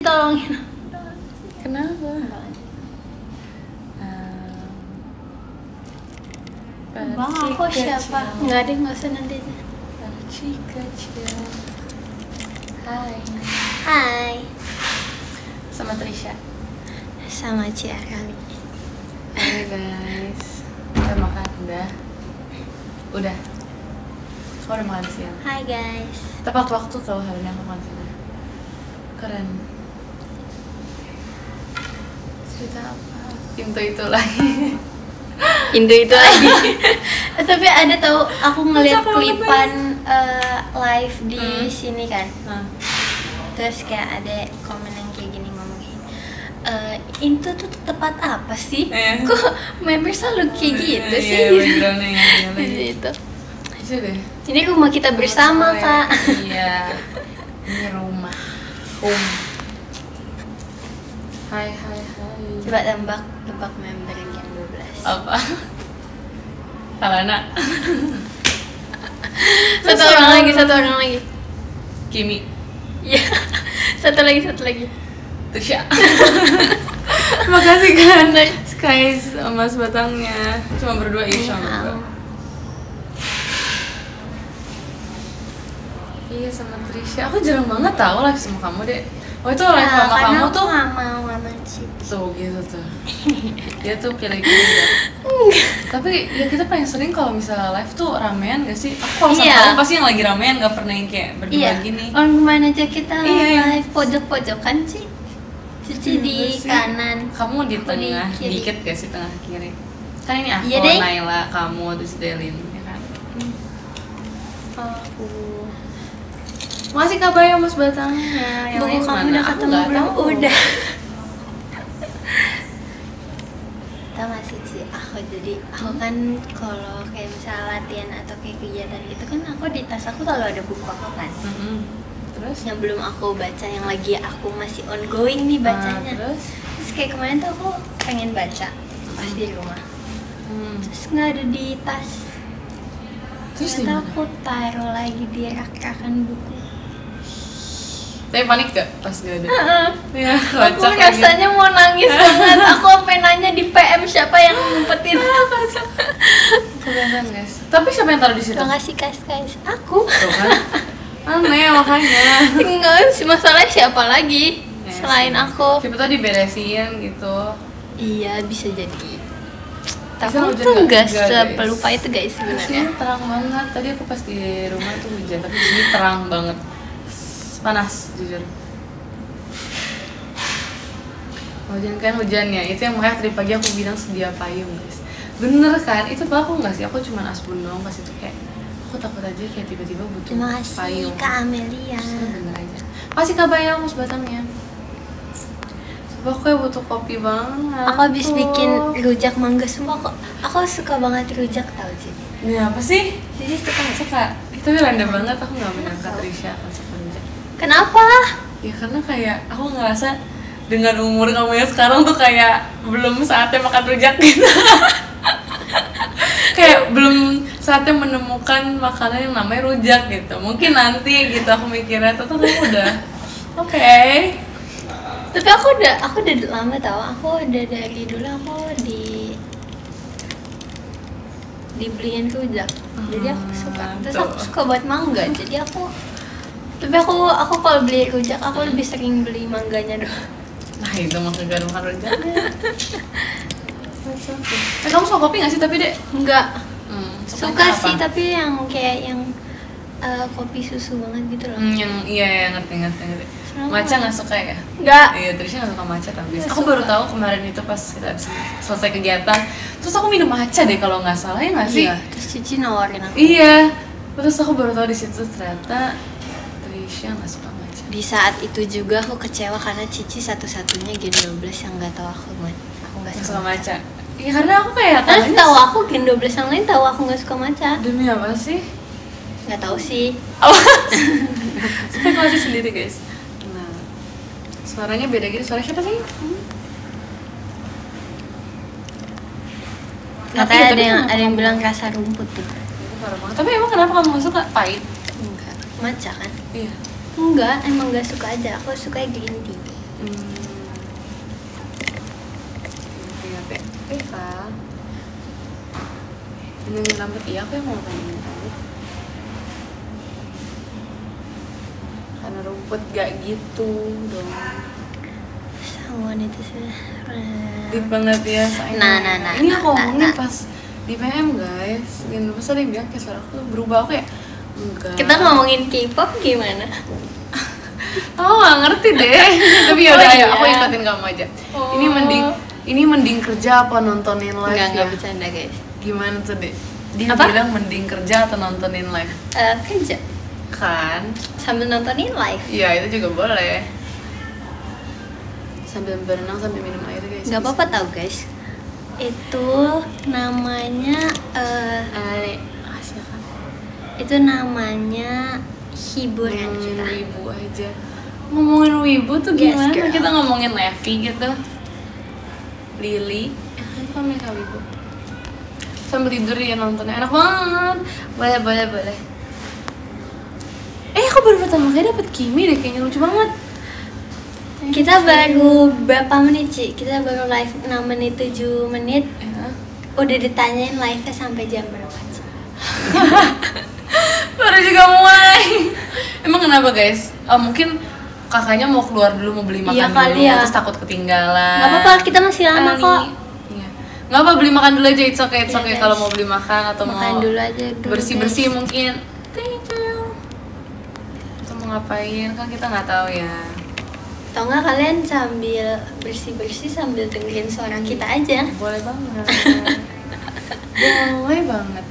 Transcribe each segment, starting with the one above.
Tolongin. Kenapa? Bang, aku siapa? Enggak deh, nggak usah nanti aja. Kecil. Hai. Hai. Sama Trisha. Sama Cia kali. Hai guys. Udah makan? Udah. Kau udah makan siang? Hai guys. Tepat waktu tau hari ini aku makan siang. Keren. Cerita apa? Pintu itu lagi. Indo itu lagi. Tapi ada tahu aku ngeliat klipan live di sini kan. Terus kayak ada komen yang kayak gini ngomongin, itu tuh tempat apa sih? Kok member selalu kayak gitu sih? Iya, backgroundnya yang itu. Deh. Ini rumah kita bersama kak. Iya. Ini rumah. Home. Hai. Coba tebak member yang 12. Apa? Alana. Satu orang lagi. Kimi. Iya. Satu lagi. Tusha. Makasih kan. Skies emas batangnya. Cuma berdua sama berdua. Iya sama Trisha. Aku jarang banget tahu live sama kamu deh. Oh itu live sama kamu tuh. Nggak mau sama Cip. Tuh gitu tuh. Dia tuh pilih-pilih ya. Tapi ya kita paling sering kalau misalnya live tuh ramean gak sih? Aku kalau sama kamu pasti yang lagi ramean, gak pernah yang kayak berdua gini. Orang kemana aja kita live pojok-pojokan sih. Cici di kanan. Kamu di tengah, dikit gak sih tengah kiri? Kan ini aku, Naila, kamu, terus Delin, ya kan? Aku. Masih kabayang mas batangnya. Buku kamu udah ketemu belum? Udah. Tahu gak sih Ci, aku kan kalau kayak misalnya latihan atau kayak kegiatan gitu kan aku di tas aku selalu ada buku aku kan. Terus? Yang belum aku baca, yang lagi aku masih ongoing nih bacanya. Terus kayak kemarin tuh aku pengen baca pas di rumah. Terus nggak ada di tas. Terus ternyata aku taruh lagi di rak-rakan buku. Tapi panik gak pas gak ada? Ya, aku rasanya mau nangis banget. Aku sampai nanya di PM siapa yang ngumpetin. Kelihatan guys. Tapi siapa yang taruh di situ? Terima kasih guys. Aku. Tuh kan? Aneh makanya. Enggak sih, masalahnya siapa lagi selain aku? Siapa tuh diberesin gitu. Iya bisa jadi. Tapi itu enggak sepelupa itu guys sebenarnya. Sini terang banget. Tadi aku pas di rumah tuh hujan, tapi di sini terang banget. Panas jujur. Hujan kan hujannya. Itu yang makanya tadi pagi aku bilang sedia payung guys. Bener kan? Itu aku nggak sih? Aku cuma asbun doang pas itu kayak. Aku takut aja kayak tiba-tiba butuh payung. Terima kasih Kak Amelia. Bener aja. Masih kabayang mas batangnya. Coba aku kayak butuh kopi banget. Aku habis bikin rujak mangga semua kok. Aku suka banget rujak tau sih. Ini apa sih? Jadi suka. Itu random banget. Aku nggak menyangka Trisha akan suka rujak. Kenapa? Ya karena kayak aku ngerasa dengan umur kamu yang sekarang tuh kayak belum saatnya makan rujak gitu. Kayak belum saatnya menemukan makanan yang namanya rujak gitu. Mungkin nanti gitu aku mikirnya, tuh kamu udah oke. Tapi aku udah lama tau. Aku udah dari dulu aku dibeliin rujak. Jadi aku suka. Terus aku suka buat mangga. Jadi aku kalau beli rujak aku lebih sering beli mangganya doang. Nah itu maksudnya makan rujaknya. Kamu suka kopi nggak sih tapi dek? Enggak. Suka sih tapi yang kayak yang kopi susu banget gitu loh. Yang iya ngerti. Matcha nggak suka ya? Enggak. Iya Trisha nggak suka matcha tapi aku baru tahu kemarin itu pas kita selesai kegiatan. Terus aku minum matcha deh kalau nggak salah ya nggak sih? Iya. Terus Cici nawarin aku. Iya. Terus aku baru tahu di situ ternyata Trisha nggak suka matcha. Di saat itu juga aku kecewa karena Cici satu-satunya Gen 12 yang nggak tahu aku nggak suka matcha. Iya karena aku kayak tahu aku Gen 12 yang lain tahu aku nggak suka matcha. Demi apa sih? Nggak tahu sih. Spekulasi sendiri guys. Nah, suaranya beda gitu. Suara siapa sih? Katanya ada yang bilang rasa rumput tuh. Tapi emang kenapa kamu nggak suka? Pahit? Enggak. Matcha kan? Iya. Enggak, emang nggak suka aja. Aku suka green tea. Ingat ya. Kak. Nungguin rambut, iya aku yang mau nungguin rambut. Karena rumput gak gitu dong. Sanguan itu sih. Deep banget ya sayang. Nah. Ini aku ngomongin pas di PM guys. Gini, masa dia bilang kayak suara aku berubah, aku kayak enggak. Kita ngomongin K-pop gimana? Oh gak ngerti deh. Tapi yaudah iya. ayo, aku ikutin kamu aja. Ini mending kerja apa nontonin live? Enggak bercanda guys. Gimana tuh deh? Dia Apa? bilang mending kerja atau nontonin live? Kerja Kan? sambil nontonin live. Iya itu juga boleh. Sambil berenang sambil minum air guys. Gak apa-apa tau guys. Itu namanya Asia kan? itu namanya hiburan Ngomongin kita. wibu aja. Ngomongin wibu tuh Yes, gimana? girl. Kita ngomongin Levi gitu. Lily. Itu kan mereka wibu. Sambil tidur ya nontonnya enak banget. Boleh. Aku baru pertama kali dapet Kimi deh, kayaknya lucu banget. Kita baru berapa menit sih? Kita baru live 6 menit 7 menit. Udah ditanyain live-nya sampai jam berapa sih? Baru juga mulai. Emang kenapa guys? Mungkin kakaknya mau keluar dulu, mau beli makan Iya dulu, kali ya. terus takut ketinggalan. Gak apa-apa, kita masih lama kok. Iya. Gak apa, beli makan dulu aja, it's okay. Iya, guys. Kalau mau beli makan atau Makan mau dulu aja dulu, bersih-bersih guys. mungkin. Thank you. Atau mau ngapain, kan kita nggak tahu ya. Atau nggak kalian sambil bersih-bersih sambil dengerin suara kita aja. Boleh banget. Boleh banget.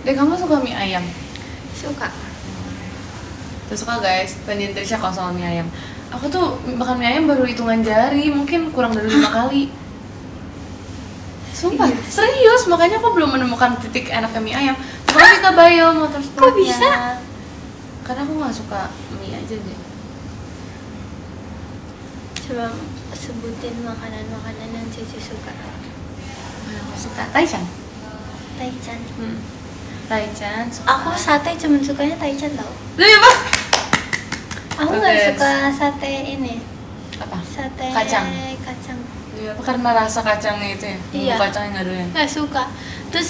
Deh, kamu suka mie ayam? Suka. Tuh suka guys, pendian Trisha kalau soal mie ayam. Aku tuh makan mie ayam baru hitungan jari, mungkin kurang dari 5 kali. Sumpah, Iya. serius, makanya aku belum menemukan titik enaknya mie ayam. Makanya Kak Bayo motorsportnya. Kok bisa? Karena aku gak suka mie aja deh. Coba sebutin makanan-makanan yang Cici suka. Aku suka Taichan. Taichan. Taichan suka. Aku sate cuman sukanya Taichan tau. Lu apa? Aku nggak Oke. suka sate ini. Apa? Sate Kacang. kacang. Iya, apa karena rasa kacangnya itu ya? Iya. Bumbu kacangnya nggak doyan. Nggak suka. Terus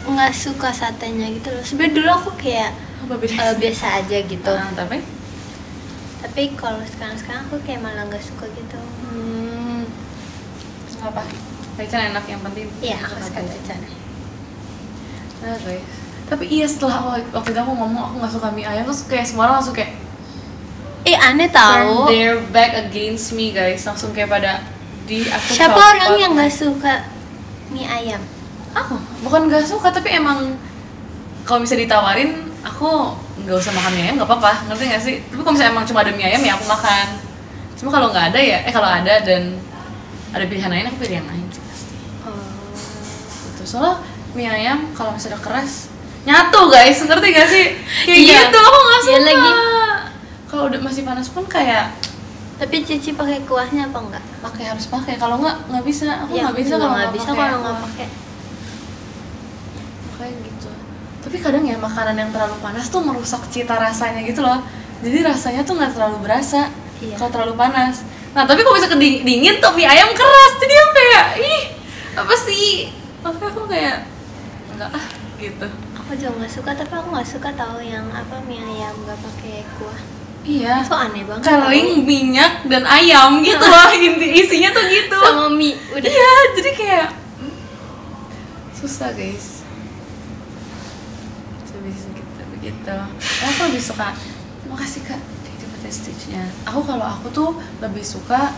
nggak suka satenya gitu loh. Sebenarnya dulu aku kayak Apa beda? biasa aja gitu. Tapi? Tapi kalau sekarang aku kayak malah nggak suka gitu. Terus apa? Taichan enak, yang penting. Iya, aku suka Taichan. Nah guys, tapi iya setelah waktu itu aku ngomong aku nggak suka mie ayam, terus kayak semua orang langsung kayak Aneh turn tahu. their back against me guys, langsung kayak pada di aku. Siapa copot. orang yang nggak suka mie ayam? Aku bukan nggak suka, tapi emang kalau bisa ditawarin aku nggak usah makan mie ayam nggak apa-apa, ngerti nggak sih? Tapi kalau misalnya emang cuma ada mie ayam ya aku makan. Cuma kalau nggak ada ya, kalau ada dan ada pilihan lain aku pilih yang lain sih pasti. Gitu. Soalnya mie ayam kalau misalnya udah keras nyatu guys, ngerti gak sih? Kayak Iya. gitu, aku nggak Iya suka. lagi. Kalau udah masih panas pun kayak Tapi Cici pakai kuahnya apa enggak? harus pakai. Kalau nggak bisa. Aku Ya, nggak bisa kalau nggak bisa kalau nggak pakai. Kayak gitu. Tapi kadang ya makanan yang terlalu panas tuh merusak cita rasanya gitu loh. Jadi rasanya tuh nggak terlalu berasa Iya. kalau terlalu panas. Nah tapi kalau bisa dingin tuh mie ayam keras, jadi aku kayak apa sih? Makanya aku kayak enggak gitu. Aku juga nggak suka, tapi aku nggak suka tahu yang apa mie ayam nggak pakai kuah. Iya. Itu aneh banget. Kering, minyak, dan ayam gitu loh. Isinya tuh gitu. Sama mie udah. Iya, jadi kayak susah guys. Begitu. Aku lebih suka. Terima kasih Kak. Dapat stitchnya. Kalau aku tuh lebih suka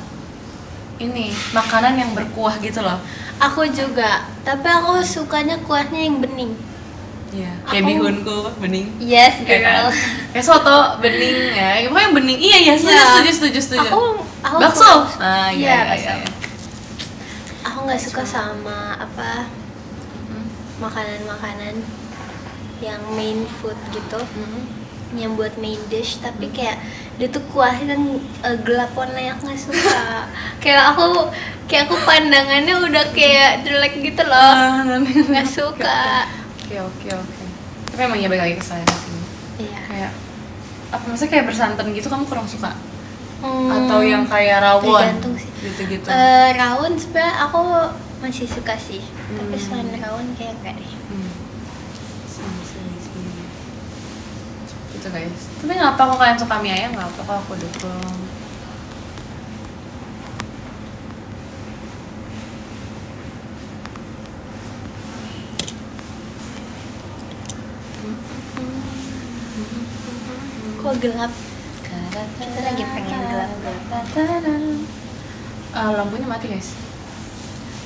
ini makanan yang berkuah gitu loh. Aku juga, tapi aku sukanya kuahnya yang bening. Iya. Kayak bihunku bening. Yes, Kayak kan? girl. Kayak soto bening ya. Pokoknya bening. Iya, setuju. Aku Bakso. Iya, Iya. Aku nggak suka sama apa makanan-makanan yang main food gitu, yang buat main dish, tapi kayak dia tuh kuahnya gelap warnanya aku nggak suka. kayak aku pandangannya udah kayak jelek gitu loh, nggak suka. Oke. Tapi emang ya balik lagi ke saya sih. Iya. Kayak apa maksudnya kayak bersantan gitu kamu kurang suka? Atau yang kayak rawon? Tergantung sih. Gitu-gitu. Rawon sebenarnya aku masih suka sih, tapi selain rawon kayak enggak deh. Gitu guys. Tapi nggak apa kok kalian suka mie ayam, nggak apa kok aku dukung. Kok gelap? Kita lagi pengen gelap. Lampunya mati guys.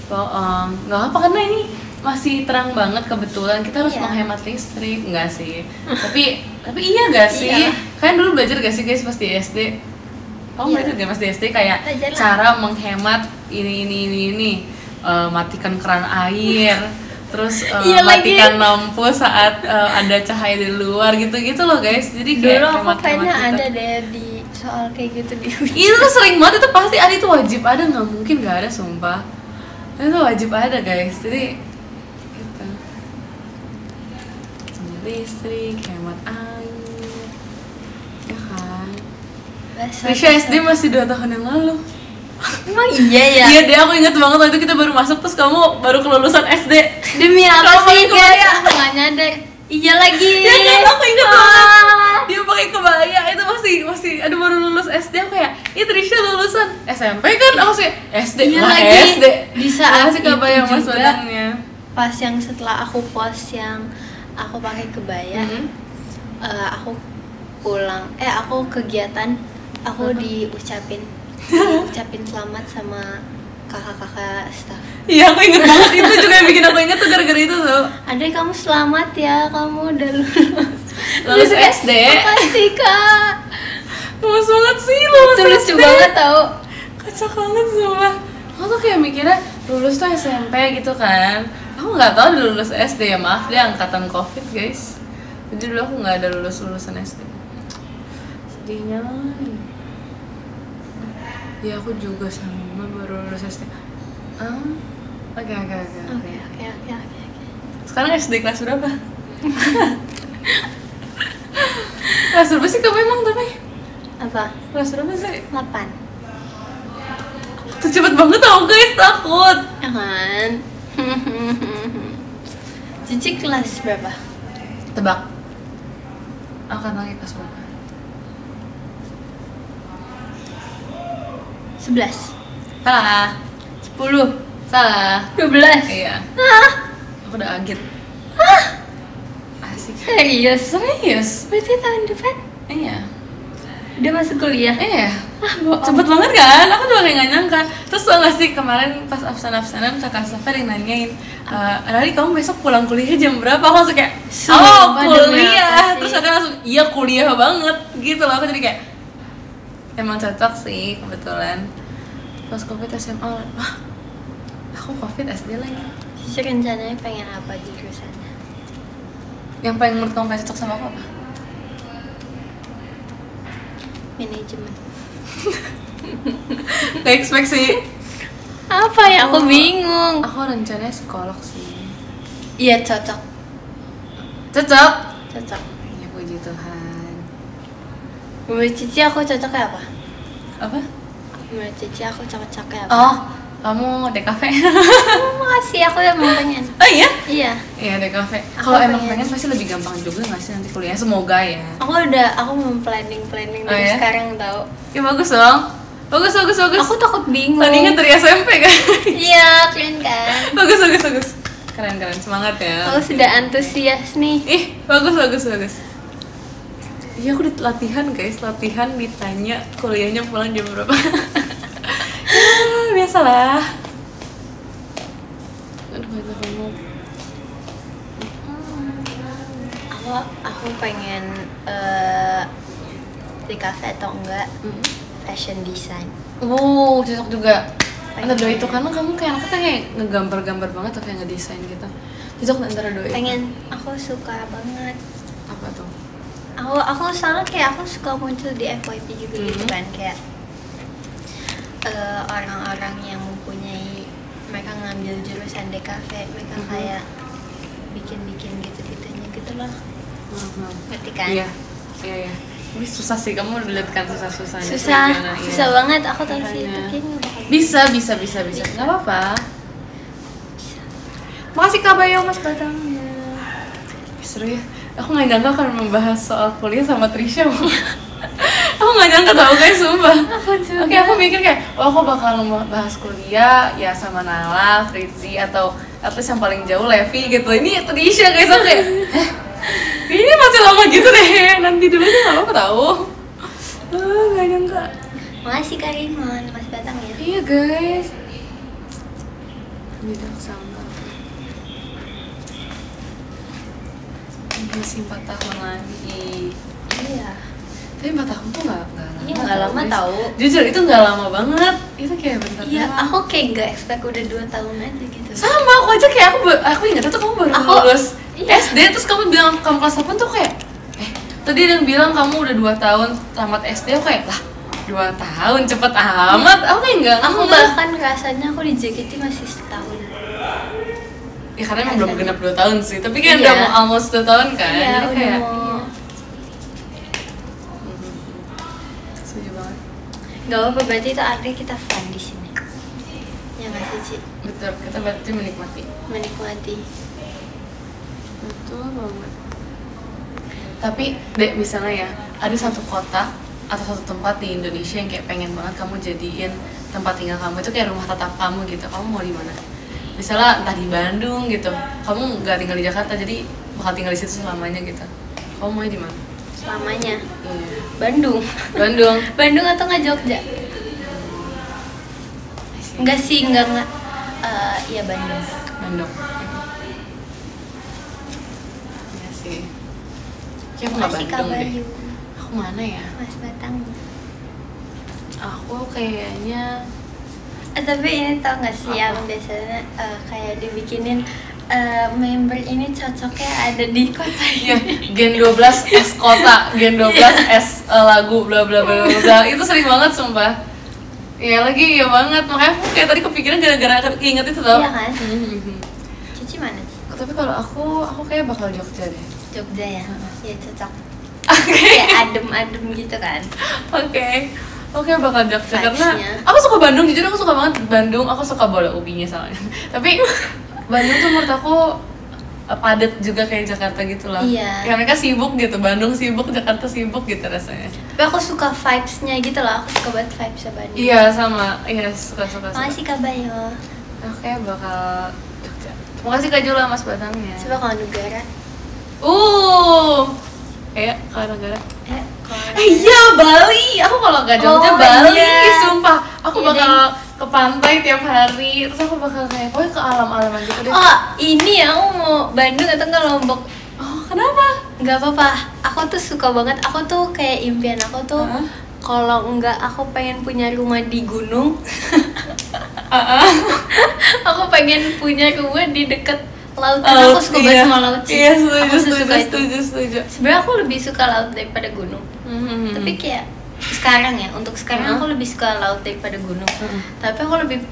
Bohong, nggak apa karena ini masih terang banget kebetulan kita harus Iya. menghemat listrik, enggak sih? tapi iya gak sih? Iya. Kalian dulu belajar gak sih guys pas di SD? Kamu Iya. belajar gak pas di SD kayak Belajar lah. cara menghemat ini matikan keran air, terus Iya lagi. matikan lampu saat ada cahaya di luar gitu-gitu loh guys. Jadi kayak Dulu aku hemat-hemat kayaknya gitu. ada deh di soal kayak gitu di Itu tuh sering banget, itu pasti ada, itu wajib ada, nggak mungkin nggak ada sumpah. Itu wajib ada guys, jadi gitu. Hemat listrik, hemat air, ya kan. Risha SD masih 2 tahun yang lalu. Emang iya ya? Iya deh, aku inget banget waktu itu kita baru masuk, terus kamu baru kelulusan SD. Demi apa Kamu sih pakai guys? kebaya. Aku nggak nyadar. Iya lagi. Iya kan, aku inget banget. Dia pakai kebaya, itu masih aduh baru lulus SD. Aku kayak, itu Risha lulusan SMP kan? Aku sih SD, Iya lah lagi. SD. Di saat Masih kebaya itu mas juga, badannya. Pas yang setelah aku post yang aku pakai kebaya, aku pulang, aku kegiatan, aku diucapin selamat sama kakak-kakak staff. Iya, aku inget banget, itu juga yang bikin aku inget tuh gara-gara itu tuh. Adek kamu selamat ya, kamu udah lulus. Lulus Terus kayak, SD. Makasih kak. Lulus banget sih, lulus Itu lucu SD. banget tau. Kocak banget sumpah. Aku tuh kayak mikirnya lulus tuh SMP gitu kan. Aku nggak tahu udah lulus SD, ya maaf dia angkatan COVID guys. Jadi dulu aku nggak ada lulusan SD. Sedihnya. Ya aku juga sama baru lulus SD. Oke. Oke. Sekarang SD kelas berapa? Kelas berapa sih kamu emang tapi? Apa? Kelas berapa sih? 8. Tuh cepet banget tau guys, takut. Ya kan? Cici kelas berapa? Tebak. Akan lagi kelas berapa? 11. Salah. 10. Salah. 12. Iya. Hah? Aku udah agit. Asik. Serius? Serius? Berarti tahun depan Iya. udah masuk kuliah? Iya. Bohong. Cepet banget kan? Aku juga kayak gak nyangka. Terus tau gak sih kemarin pas absen-absenan kakak Safa yang nanyain, Rali kamu besok pulang kuliah jam berapa? Aku langsung kayak, Sumpah, demi apa kuliah. sih? Terus kakak langsung, iya kuliah banget gitu loh. Aku jadi kayak, emang cocok sih kebetulan. Pas COVID SMA, wah aku COVID SD lagi. Cici rencananya pengen apa jurusannya? Yang paling menurut kamu gak cocok sama aku apa? Manajemen. Gak expect sih. Apa ya? Aku bingung. Aku rencananya psikolog sih. Iya cocok. Cocok? Cocok. Ya puji Tuhan. Menurut Cici aku cocoknya apa? Apa? Menurut Cici aku cocoknya apa? Oh, kamu DKV. Makasih, aku emang pengen. Oh iya? Iya. Iya DKV. Aku Kalau emang pengen. pengen pasti lebih gampang juga nggak sih nanti kuliahnya? Semoga ya. Aku mau planning Oh, dari ya? sekarang tau. Ya bagus dong. Bagus. Aku takut bingung. Tadinya dari SMP kan? Iya, keren kan? bagus. Keren. Semangat ya. Aku sudah antusias nih. Ih, bagus. Iya aku latihan guys, ditanya kuliahnya pulang jam berapa. Ya, biasalah. Aduh, itu kamu. Aku pengen di cafe atau enggak fashion design. Cocok juga. Antara dua Pengen. itu karena kamu kayak anaknya kayak ngegambar-gambar banget atau kayak ngedesain gitu. Cocok antara dua itu. Pengen, aku suka banget. Apa tuh? Aku soalnya kayak aku suka muncul di FYP juga gitu kan, kayak orang-orang yang mempunyai, mereka ngambil jurusan DKV, mereka kayak bikin gitu-gitunya gitu loh. Ngerti kan? Iya. Ini susah sih, kamu lihat kan susah-susahnya. Susah banget. Aku tahu sih, tapi bisa. Nggak apa-apa. Makasih Kak Bayo, Mas Batangnya. Seru ya. Aku nggak nyangka akan membahas soal kuliah sama Trisha. Aku nggak nyangka tau guys, sumpah. Oke, aku mikir kayak, aku bakal bahas kuliah ya sama Nala, Fritzi, atau at least yang paling jauh Levi gitu. Ini Trisha guys, oke. Ini masih lama gitu deh. Nanti dulu aja nggak apa-apa tau. Nggak nyangka. Makasih Kak Rimon, Mas Batang ya. Iya guys. Tidak sangka. Masih 4 tahun lagi. Iya. Tapi 4 tahun tuh nggak lama. Iya, nggak lama tahu. Jujur itu nggak lama banget. Itu kayak bentar. Iya, aku kayak nggak expect udah 2 tahun aja gitu. Sama, aku aja kayak aku ingat tuh kamu baru lulus SD, terus kamu bilang kamu kelas 8 tuh kayak tadi ada yang bilang kamu udah 2 tahun tamat SD, aku kayak lah 2 tahun cepet amat. Aku kayak enggak. Aku bahkan rasanya aku di JKT masih setahun. Ya karena emang belum genap 2 tahun sih, tapi kan udah mau almost 2 tahun kan. Iya, jadi udah kayak mau. Setuju banget. Gak apa-apa, berarti itu artinya kita fun di sini. Ya nggak sih, Ci? Betul, kita berarti menikmati. Betul banget. Tapi dek, misalnya ya, ada satu kota atau satu tempat di Indonesia yang kayak pengen banget kamu jadiin tempat tinggal kamu, itu kayak rumah tetap kamu gitu. Kamu mau di mana? Misalnya entah di Bandung gitu, kamu nggak tinggal di Jakarta jadi bakal tinggal di situ selamanya gitu. Kamu mau di mana? Selamanya. Iya. Bandung. Bandung atau nggak Jogja? Enggak sih, enggak. Iya Bandung. Iya sih. Kayak aku nggak Bandung deh. Aku mana ya? Mas Batang. Aku kayaknya. Tapi ini tau gak sih yang biasanya kayak dibikinin member ini cocoknya ada di kota ini. Gen 12 S kota, Gen 12 S lagu bla bla bla bla. Itu sering banget sumpah. Ya lagi ya banget, makanya aku kayak tadi kepikiran gara-gara inget itu tau. Iya kan? Cici mana sih? Tapi kalau aku kayak bakal Jogja deh. Jogja ya? Iya cocok. Kayak adem-adem gitu kan. Oke, bakal Jogja karena Vibes-nya. aku suka Bandung, jujur aku suka banget Bandung, aku suka bola ubinya soalnya. Tapi Bandung tuh menurut aku padat juga kayak Jakarta gitu lah. Iya. Ya mereka sibuk gitu, Bandung sibuk, Jakarta sibuk gitu rasanya. Tapi aku suka vibes-nya gitu loh, aku suka banget vibes-nya Bandung. Iya sama, iya suka. Makasih Kak Bayo. Oke, bakal Jogja. Makasih Kak Jula, Mas Batangnya. Coba kalau negara. Kayak kalau negara. Kalau Iya Bali, aku kalau nggak Jogja Bali, iya. Sumpah, aku Iya, bakal ke pantai tiap hari, terus aku bakal kayak pokoknya ke alam-alaman gitu deh. Oh, ini aku mau Bandung atau enggak Lombok. Oh, kenapa? Nggak apa-apa, aku tuh suka banget, aku tuh kayak impian aku tuh kalau enggak aku pengen punya rumah di gunung. Aku pengen punya rumah di deket laut, karena aku suka banget sama laut sih. Iya, Aku suka itu. setuju. Sebenarnya aku lebih suka laut daripada gunung. Tapi kayak sekarang ya, untuk sekarang aku lebih suka laut daripada gunung. Tapi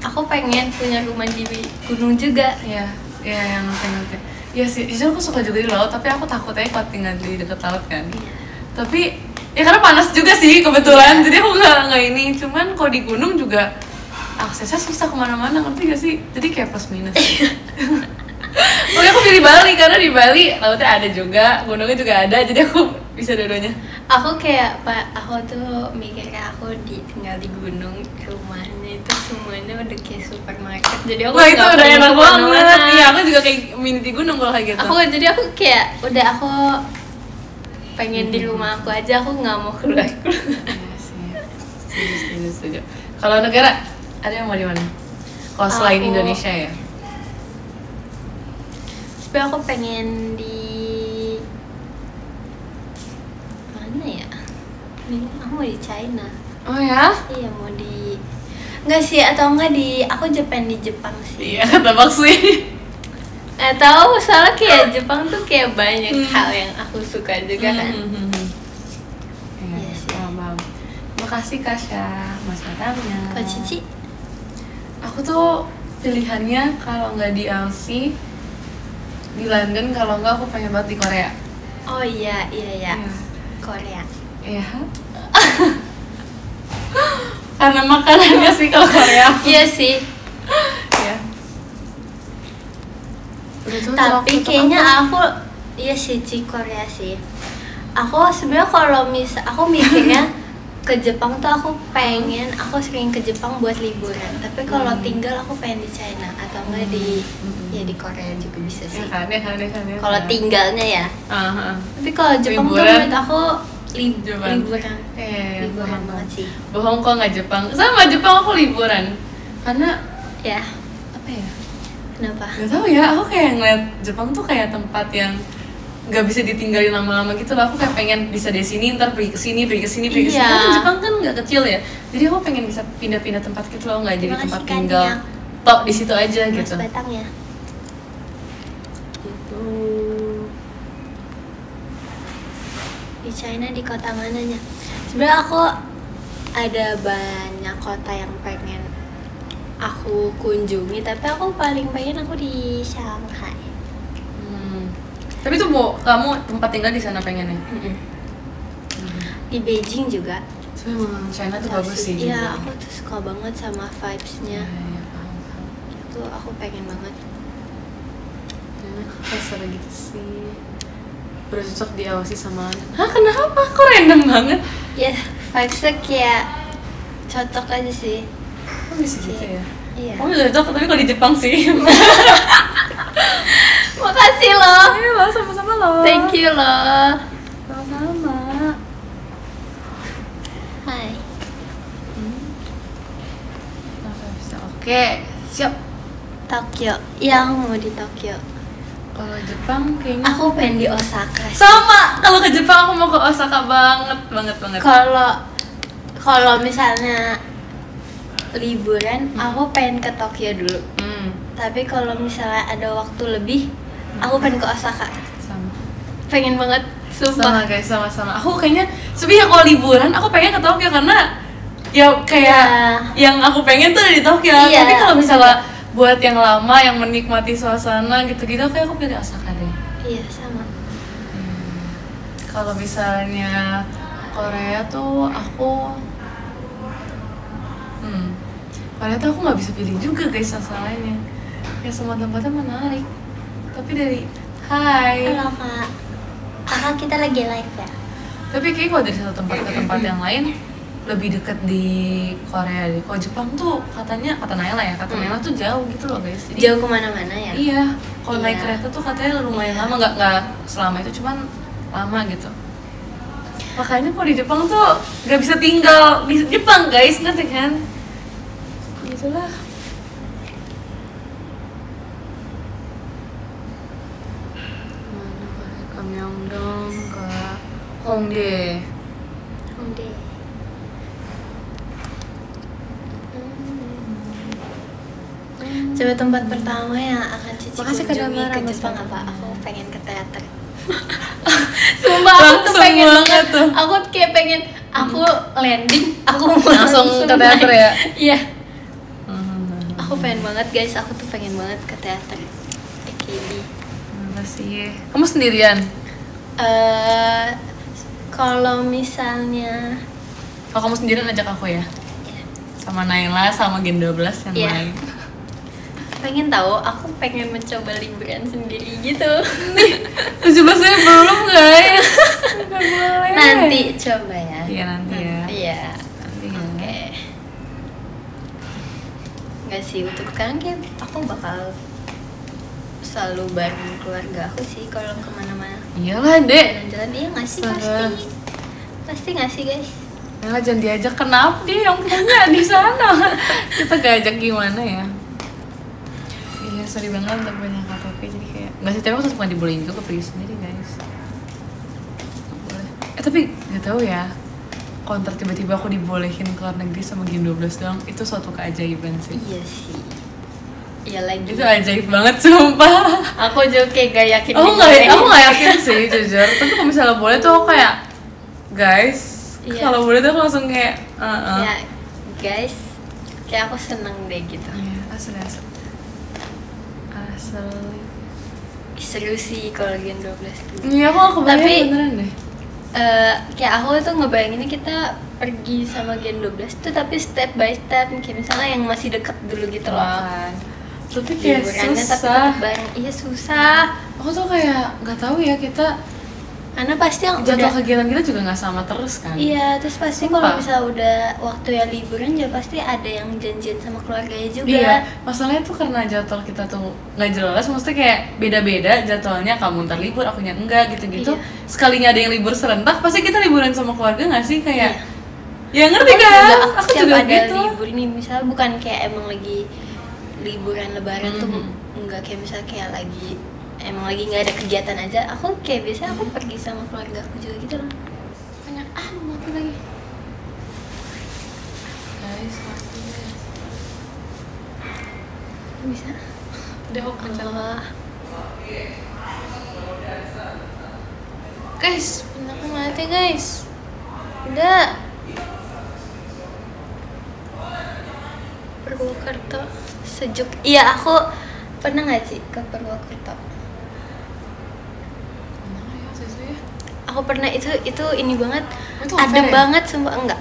aku pengen punya rumah di gunung juga. Iya, yang nanti. Iya sih, jujur aku suka juga di laut, tapi aku takut aja kalau tinggal di deket laut kan. Iya. Tapi ya karena panas juga sih kebetulan, jadi aku nggak ini. Cuman kalau di gunung juga aksesnya susah kemana-mana, ngerti gak sih? Jadi kayak plus minus. Pokoknya aku pilih Bali karena di Bali lautnya ada juga, gunungnya juga ada, jadi aku bisa dua-duanya. Aku tuh mikir kayak aku tinggal di gunung, rumahnya itu semuanya udah kayak supermarket, jadi aku Wah itu nggak udah perlu enak banget. kemana-mana. Iya, aku juga kayak mini di gunung kalau kayak gitu. Jadi aku kayak udah aku pengen di rumah aku aja, aku nggak mau keluar. Iya sih, setuju. Kalau negara ada yang mau di mana? Kalau selain Indonesia ya? Tapi aku pengen di mana ya? Aku mau di China. Oh ya? Iya, mau di enggak sih, atau enggak aku di Jepang sih. Iya, tebak sih. Tahu, soalnya kayak Jepang tuh kayak banyak hal yang aku suka juga kan. Iya sih. Paham. Makasih Kasya, Mas Batangnya. Kak Cici? Aku tuh pilihannya kalau nggak di Aussie, di London, kalau nggak aku pengen banget di Korea. Oh iya. Korea. Iya. Karena makanannya sih kalau Korea. Iya sih. Iya. Tapi kayaknya aku iya sih Korea sih. Aku sebenarnya kalau aku mikirnya ke Jepang tuh aku sering ke Jepang buat liburan. Tapi kalau tinggal aku pengen di China atau enggak di Korea juga bisa sih. Ya, kalau tinggalnya ya. Tapi kalau Jepang tuh menurut aku liburan. Liburan banget sih. Bohong kok nggak Jepang. Sama Jepang aku liburan. Karena ya apa ya? Kenapa? Gak tau ya, aku kayak ngeliat Jepang tuh kayak tempat yang nggak bisa ditinggalin lama-lama gitu loh. Aku kayak pengen bisa di sini, ntar pergi ke sini. Karena Jepang kan nggak kecil ya, jadi aku pengen bisa pindah-pindah tempat gitu loh, nggak jadi tempat tinggal tok di situ aja gitu. Batang ya. Gitu. Di China di kota mananya? Sebenarnya aku ada banyak kota yang pengen aku kunjungi, tapi aku paling pengen aku di Shanghai. Tapi tuh kamu tempat tinggal di sana pengennya? Di Beijing juga. Memang China tuh bagus sih. Iya, aku tuh suka banget sama vibes-nya. Iya, paham. Itu aku pengen banget. Kasar gitu sih. Udah cocok diawasi sama Hah, kenapa? Kok random banget? Ya, vibes-nya kayak cocok aja sih. Kok bisa gitu ya? Iya. Kamu udah cocok, tapi kalau di Jepang sih. Makasih loh. Iya loh, sama-sama loh. Thank you loh. Sama-sama. Hai. Oke, siap. Tokyo. Iya, aku mau di Tokyo. Kalau Jepang kayaknya Aku pengen di Osaka. sama. Kalau ke Jepang aku mau ke Osaka banget. Kalau misalnya liburan, aku pengen ke Tokyo dulu. Tapi kalau misalnya ada waktu lebih, aku pengen ke Osaka. Sama. Pengen banget, Sama sumpah. guys, sama-sama. Aku kayaknya sebenarnya kalau liburan aku pengen ke Tokyo karena ya kayak yang aku pengen tuh di Tokyo. Iya, tapi kalau misalnya buat yang lama yang menikmati suasana gitu-gitu, kayak aku pilih Osaka deh. Iya, sama. Kalau misalnya Korea tuh aku Korea tuh aku nggak bisa pilih juga guys masalahnya. Ya semua tempatnya menarik. Tapi dari Halo kak. Kakak kita lagi live ya? Tapi kayak kalau dari satu tempat ke tempat yang lain lebih dekat di Korea deh. Kalau Jepang tuh kata Naila tuh jauh gitu loh guys. Jadi, jauh kemana-mana ya? Iya. Kalau naik kereta tuh katanya lumayan lama, nggak selama itu, cuman lama gitu. Makanya kalau di Jepang tuh nggak bisa tinggal di Jepang guys, ngerti kan? Gitulah. Mana mereka Myeongdong ke Hongdae. Coba tempat pertama yang akan Cici Makasih kunjungi Kak Damar, ke Jepang Mas. apa? Aku pengen ke teater. Sumpah aku tuh Langsung pengen banget banget. tuh. Aku kayak pengen aku landing, aku mau Langsung ke teater naik. ya? Iya. Aku pengen banget guys, aku tuh pengen banget ke teater. AKB. Makasih. Kamu sendirian? Kalau misalnya Kalau kamu sendirian ajak aku ya? ya, Sama Naila, sama Gen 12 yang Iya. lain. pengen tahu, aku pengen mencoba liburan sendiri gitu. 17-nya belum guys. Nggak boleh. Nanti coba ya. Iya nanti ya. Iya. Nanti ya. Oke. Nggak sih, untuk sekarang kayak aku bakal selalu bareng keluarga aku sih kalau kemana-mana. Iyalah dek. Jalan-jalan, iya nggak sih? Astaga. Pasti nggak sih guys? Naila jangan diajak, kenapa dia yang punya di sana? Kita gak ajak gimana ya? Iya sorry banget untuk banyak KTP, jadi kayak nggak sih, tapi aku tetap nggak dibolehin juga pergi sendiri guys. Nggak boleh. Tapi nggak tahu ya. Kalau ntar tiba-tiba aku dibolehin ke luar negeri sama Gen 12 doang, itu suatu keajaiban sih. Iya sih. Iya lagi. Itu ajaib banget sumpah. Aku juga kayak gak yakin. Aku nggak yakin sih jujur. Tapi kalau misalnya boleh tuh aku kayak guys, Iya. kalau boleh tuh aku langsung kayak Ya guys, kayak aku seneng deh gitu. Iya, asli. Seru sih kalau Gen 12 tuh. Iya, aku gak kebayang Tapi- beneran deh. kayak aku tuh ngebayanginnya kita pergi sama Gen 12 tuh tapi step by step, kayak misalnya yang masih deket dulu gitu loh kan. Tapi kayak Liburannya tapi susah. tetap bareng. Iya susah. Aku tuh kayak nggak tahu ya, kita Karena pasti yang jadwal udah, kegiatan kita juga nggak sama terus kan. iya, terus pasti Sumpah. kalau misalnya udah waktu ya liburan ya pasti ada yang janjian sama keluarganya juga. Iya, masalahnya tuh karena jadwal kita tuh nggak jelas, maksudnya kayak beda-beda jadwalnya, kamu ntar libur, akunya enggak gitu-gitu. Iya. Sekalinya ada yang libur serentak, pasti kita liburan sama keluarga nggak sih? Kayak, Iya. ya ngerti Aku kan? juga, Aku setiap juga ada gitu. libur nih, misalnya bukan kayak emang lagi liburan lebaran tuh enggak, kayak misalnya kayak lagi emang lagi nggak ada kegiatan aja, aku kayak biasa aku pergi sama keluarga aku juga gitu loh. Banyak mati lagi. Guys, Bisa. udah aku pencet. Allah. Guys, aku mati guys. Udah. Purwokerto sejuk. Iya, aku pernah nggak sih ke Purwokerto? Mana ya sesuai? Aku pernah, itu ini banget, Itu adem affair ya? banget sumpah. Enggak,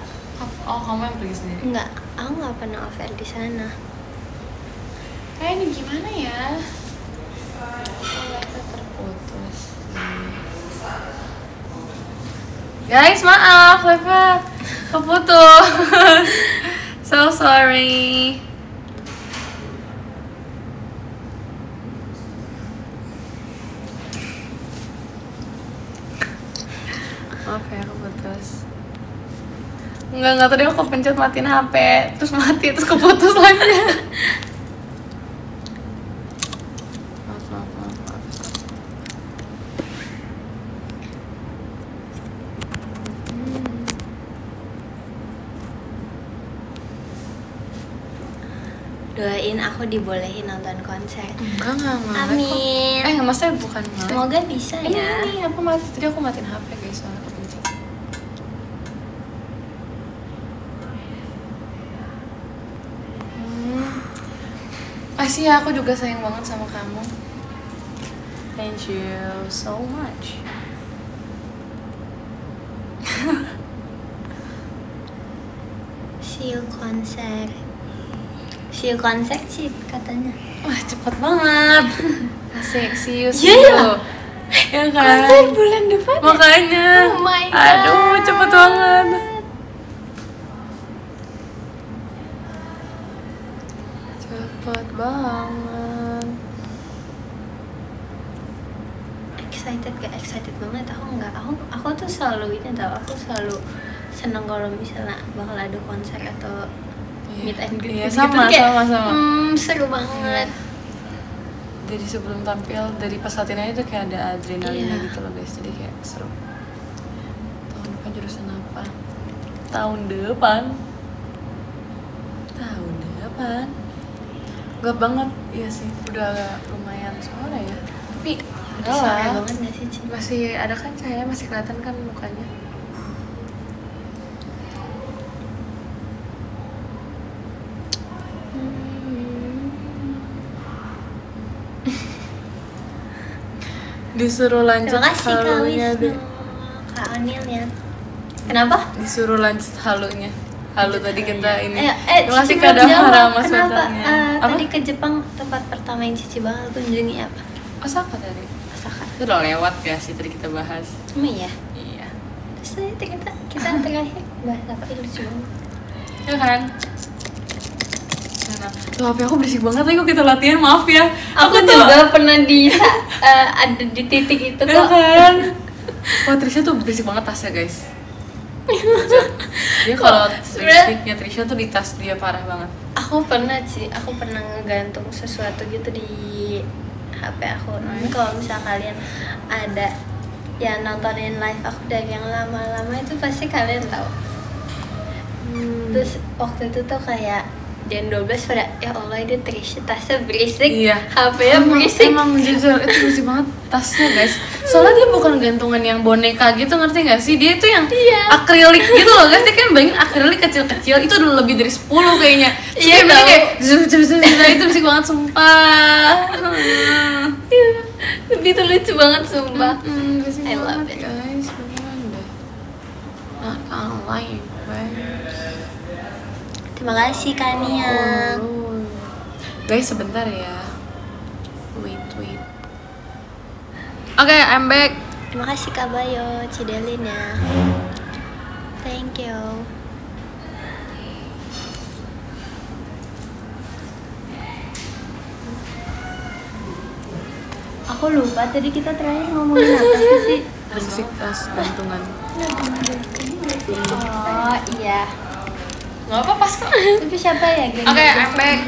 Oh, kamu yang pergi sendiri. enggak, aku nggak pernah affair di sana. Ini gimana ya? Live-nya terputus. Guys, maaf, live-nya keputus. So sorry. Maaf ya, keputus. Enggak, tadi aku pencet matiin HP, terus mati, terus keputus live-nya. Maaf. Doain aku dibolehin nonton konser. Enggak. Amin. Maksudnya bukan nge-lag. Semoga bisa ya. Ini apa mati? Tadi aku matiin HP guys, soalnya aku pencet. Masih ya, aku juga sayang banget sama kamu. Thank you so much. See you konser sih katanya. Wah, cepet banget. Asik, see you. Iya. Ya kan? Konser bulan depan. Makanya. Oh my God. Aduh, cepet banget. Cepet banget. Excited banget. Aku tuh selalu ini tau, aku selalu seneng kalau misalnya bakal ada konser atau meet and greet Iya, gitu. sama. Seru banget. Dari sebelum tampil, dari pas latihan aja tuh kayak ada adrenalinnya Iya. gitu loh guys, jadi kayak seru. Tahun depan jurusan apa? Tahun depan. Gak banget, iya sih, udah agak lumayan sore ya. Tapi Udah sore banget gak sih, Ci? masih ada kan cahaya, masih kelihatan kan mukanya. Disuruh lanjut Terima kasih Kak halunya Wisnu, deh. Kak Anil ya. Kenapa? Disuruh lanjut halunya. Halu tadi kita ini. Cici Terima kasih belum Kak jawab. Dahara Mas Kenapa? Wetannya. Tadi ke Jepang, tempat pertama yang Cici bakal kunjungi apa? Osaka tadi. Osaka. Itu udah lewat ya sih tadi kita bahas. Cuma ya. Iya. Terus tadi kita terakhir bahas apa? Ih, lucu banget. Ya kan? Tuh HP aku berisik banget lagi kok kita latihan, maaf ya. Aku juga pernah ada di titik itu Ya kok. kan? Wah, Trisha tuh berisik banget tasnya guys. Dia kalau listriknya Trisha tuh di tas dia parah banget. Aku pernah ngegantung sesuatu gitu di HP aku. Nah, kalau misal kalian ada yang nontonin live aku dari yang lama-lama itu pasti kalian tahu. Terus waktu itu tuh kayak Gen 12 pada, ya Allah ini Trisha tasnya berisik, Iya. HP-nya berisik. Emang jujur itu berisik banget tasnya guys. Soalnya dia bukan gantungan yang boneka gitu, ngerti gak sih? Dia itu yang akrilik gitu loh guys. Dia kan bayangin akrilik kecil-kecil itu udah lebih dari 10 kayaknya. Terus Iya, dia kayak tahu. itu berisik banget sumpah. Itu lucu banget sumpah. Berisik I love banget it. guys, beneran deh. Flying West. Terima kasih Kania. Guys, sebentar ya. Wait. Oke, I'm back. Terima kasih Kak Bayo, Cidelin ya. Thank you. Aku lupa tadi kita terakhir ngomongin apa sih? Musik tas gantungan. Oh iya. Nggak apa pas kok. Tapi siapa ya? Oke, I'm back.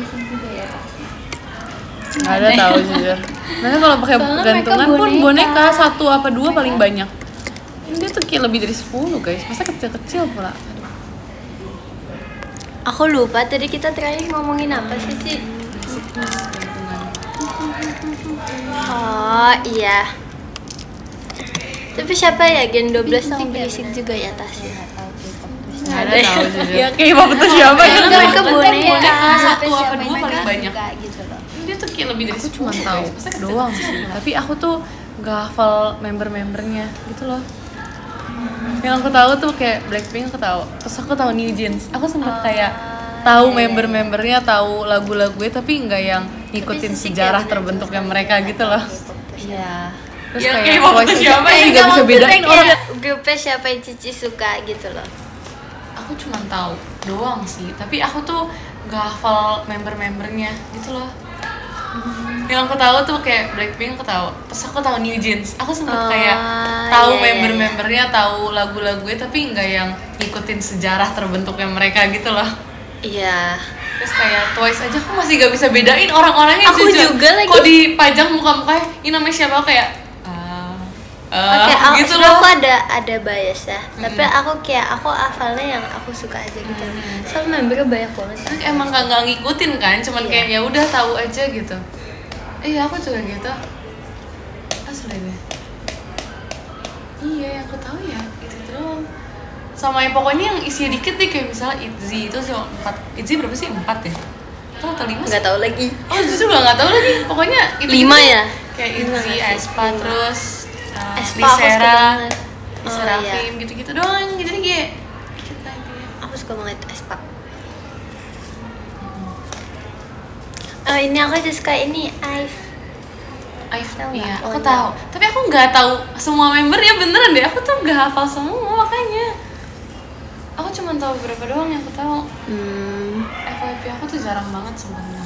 Nggak ada tahu jujur. Mereka kalau pakai Soalnya gantungan mereka pun boneka. boneka 1 apa 2 paling banyak. Dia tuh kayak lebih dari 10 guys. Masa kecil-kecil pula. Aduh. Aku lupa tadi kita terakhir ngomongin apa sih? Musik tas gantungan. Oh iya. Tapi siapa ya Gen 12 yang berisik juga ya tasnya? Nggak ada tahu jujur. Ya K-pop itu siapa ya? Karena mereka boneka. Satu Siapa apa 2 yang paling mereka banyak. suka gitu loh. Dia tuh kayak lebih dari 10 cuma tahu doang sih. Tapi aku tuh nggak hafal member-membernya gitu loh. Yang aku tahu tuh kayak Blackpink aku tahu. Terus aku tahu New Jeans. Aku sempet kayak tahu member-membernya, tahu lagu-lagunya tapi nggak yang ngikutin sejarah terbentuknya mereka gitu loh. Iya. Terus kayak voice siapa sih nggak bisa bedain orang. Grupnya siapa yang Cici suka gitu loh. Aku cuma tahu doang sih. Tapi aku tuh nggak hafal member-membernya gitu loh. Yang aku tahu tuh kayak Blackpink aku tahu. Terus aku tahu New Jeans. Aku sempet kayak tahu member-membernya, tahu lagu-lagunya tapi nggak yang ngikutin sejarah terbentuknya mereka gitu loh. Iya. Terus kayak Twice aja aku masih gak bisa bedain orang-orangnya. Aku jujur. juga lagi. Kok dipajang muka-mukanya, ini namanya siapa, aku kayak Oke, gitu sebenarnya loh. aku ada bias ya. Tapi aku hafalnya yang aku suka aja gitu. Soalnya membernya banyak banget. Terus emang nggak ngikutin kan, cuman Iya. kayak ya udah tahu aja gitu. Iya aku juga gitu. Asli deh. Iya yang aku tahu ya itu doang. Sama yang pokoknya yang isinya dikit nih kayak misalnya ITZY itu cuma 4. ITZY berapa sih? 4 ya? Atau 5 sih? Nggak tahu lagi. Oh justru nggak tahu lagi. Pokoknya itu 5 ya? Kayak ITZY, aespa, terus aespa aku suka Lisera, banget. Lisera Oh, iya. Film gitu-gitu doang. Jadi kayak kita intinya. Aku suka banget aespa. Ini aku juga suka ini Tahu Iya, nggak? aku Oh, tahu. Tapi aku nggak tahu semua membernya beneran deh. Aku tuh nggak hafal semua makanya. Aku cuma tahu beberapa doang yang aku tahu. FYP aku tuh jarang banget sebenarnya.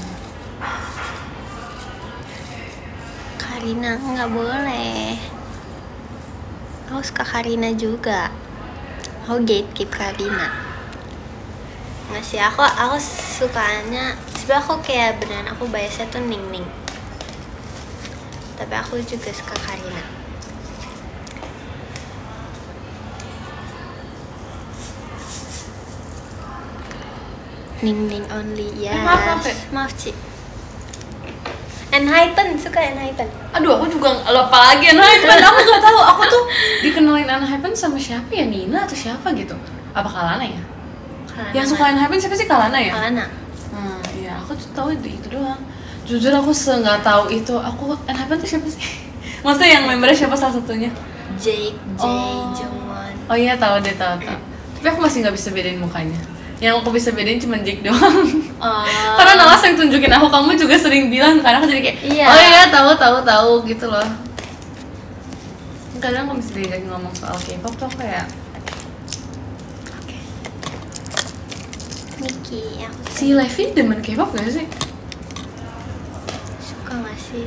Karina nggak boleh. Aku suka Karina juga. Aku gatekeep Karina. Nggak sih, aku sukanya sebenarnya aku kayak beneran aku biasanya tuh Ning. Tapi aku juga suka Karina. Ning only, yes. maaf, Maaf, Ci. Enhypen, suka Enhypen. Aduh, aku juga lupa lagi Enhypen. Aku nggak tahu. Aku tuh dikenalin Enhypen sama siapa ya? Nina atau siapa gitu? Apa Kalana ya? Kalana. Yang suka Enhypen siapa sih? Kalana ya? Kalana. Nah, iya, aku tuh tahu itu doang. Jujur aku nggak tahu itu. Aku Enhypen tuh siapa sih? Maksudnya yang membernya siapa salah satunya? Jake, Oh. Jungwon. Oh iya tahu deh tahu. Tapi aku masih nggak bisa bedain mukanya. Yang aku bisa bedain cuma Jake doang. Karena Nalas yang tunjukin aku, kamu juga sering bilang karena aku jadi kayak Iya. oh iya tahu gitu loh. Kadang kalau misalnya lagi ngomong soal K-pop tuh aku kayak Miki, aku si Levi demen K-pop gak sih? suka nggak sih?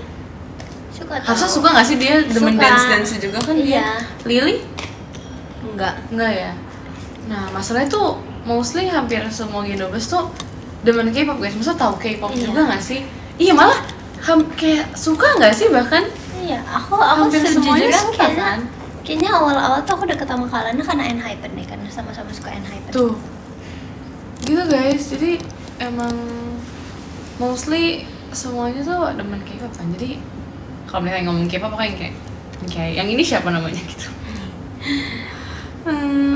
Suka tau. Harusnya suka gak sih dia demen Suka. dance juga kan dia? Iya. Lily? Enggak. Enggak ya? Nah masalahnya tuh mostly hampir semua G12 tuh demen K-pop guys. Masa tahu K-pop Iya. juga gak sih? Iya malah kayak suka gak sih bahkan? Iya, aku Hampir semuanya sejujurnya suka, kan? Kayaknya awal-awal tuh aku deket sama Kalana karena Enhypen deh, karena sama-sama suka Enhypen. Tuh gitu guys, jadi emang mostly semuanya tuh demen K-pop kan. Jadi kalau misalnya ngomong K-pop kayak yang ini siapa namanya gitu.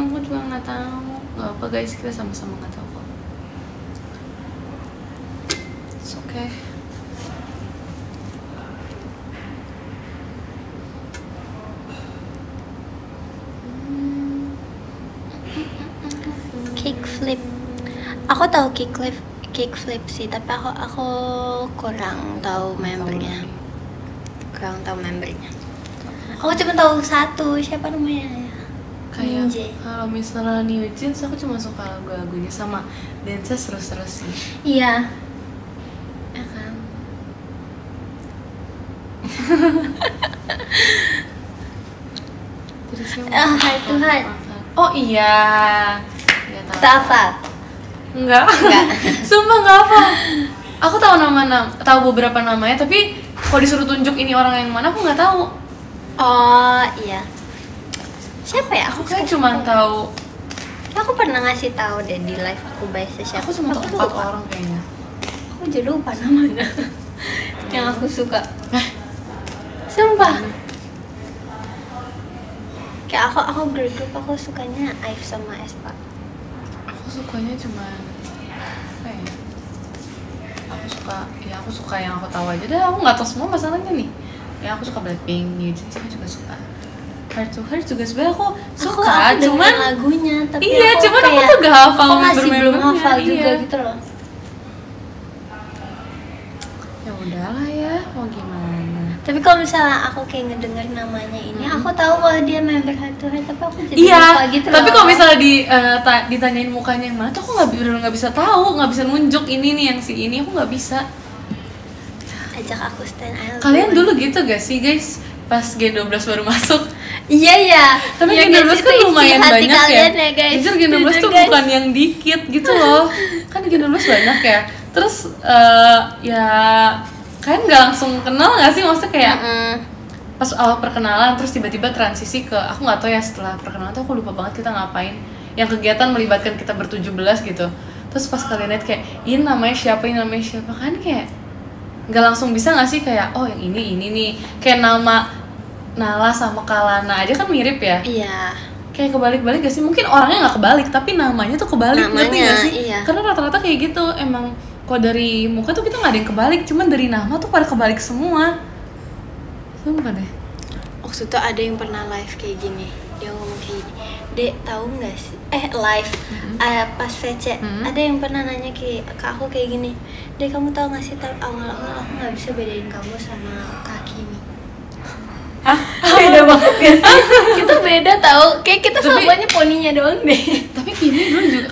Aku juga nggak tahu. Gak apa guys, kita sama-sama nggak tahu kok. It's okay. Aku tahu kickflip sih, tapi aku kurang tahu membernya. Aku cuma tahu satu, siapa namanya ya? Kayak Ninja. kalau misalnya New Jeans aku cuma suka lagu-lagunya sama dance terus sih. Iya. Ya kan? Terus yang Heart to Heart. Oh iya. Ya, Tafa. Enggak. Sumpah enggak apa. Aku tahu tahu beberapa namanya, tapi kalau disuruh tunjuk ini orang yang mana aku nggak tahu. Oh iya. Siapa ya? Aku kayak cuma tahu. Aku pernah ngasih tahu deh di live aku bahasa siapa. Aku cuma tahu 4 orang kayaknya. Aku jadi lupa namanya. Yang aku suka. Sumpah. Kayak aku girl group aku sukanya Ive sama Aespa. Aku sukanya cuma apa ya? Aku suka yang aku tahu aja. Dah, aku nggak tahu semua masalahnya nih. Ya aku suka Blackpink, New Jeans aku juga suka. Heart to Heart juga sebenarnya aku suka, aku cuman lagunya, tapi iya, aku cuman kayak, aku tuh gak hafal aku masih belum hafal iya. juga gitu loh. Ya udahlah ya, mau gimana? Tapi kalau misalnya aku kayak ngedenger namanya ini, aku tahu bahwa dia member Heart to Heart, tapi aku jadi Iya, lupa gitu loh. tapi kalau misalnya ditanyain mukanya yang mana tuh aku nggak bisa tahu, nggak bisa nunjuk ini nih yang si ini, aku nggak bisa. Ajak aku stand I Love Kalian You. dulu gitu gak sih guys? Pas Gen 12 baru masuk. Iya ya. Karena Ya, Gen 12 guys, kan itu isi lumayan hati banyak ya. kalian guys. Jujur Gen 12 tuh Jujur, guys. bukan yang dikit gitu loh. Kan Gen 12 banyak ya. Terus ya kalian nggak langsung kenal nggak sih? Maksudnya kayak pas awal perkenalan terus tiba-tiba transisi ke aku nggak tahu ya, setelah perkenalan tuh aku lupa banget kita ngapain. Yang kegiatan melibatkan kita ber-17 gitu. Terus pas kalian lihat kayak ini namanya siapa kan kayak nggak langsung bisa nggak sih kayak oh yang ini nih, kayak nama Nala sama Kalana aja kan mirip ya. Iya. Kayak kebalik-balik gak sih? Mungkin orangnya nggak kebalik tapi namanya tuh kebalik, ngerti gak sih? Iya. Karena rata-rata kayak gitu emang. Kalau dari muka tuh kita nggak ada yang kebalik, cuman dari nama tuh pada kebalik semua. Sumpah deh. Waktu itu ada yang pernah live kayak gini, dia ngomong kayak gini, Dek tahu nggak sih? Live pas VC ada yang pernah nanya ke aku kayak gini, Dek kamu tahu nggak sih awal-awal aku nggak bisa bedain kamu sama Kak Kimi. Beda banget ya sih? Kita beda tahu, kayak kita samanya poninya doang deh. Tapi Kimi dulu juga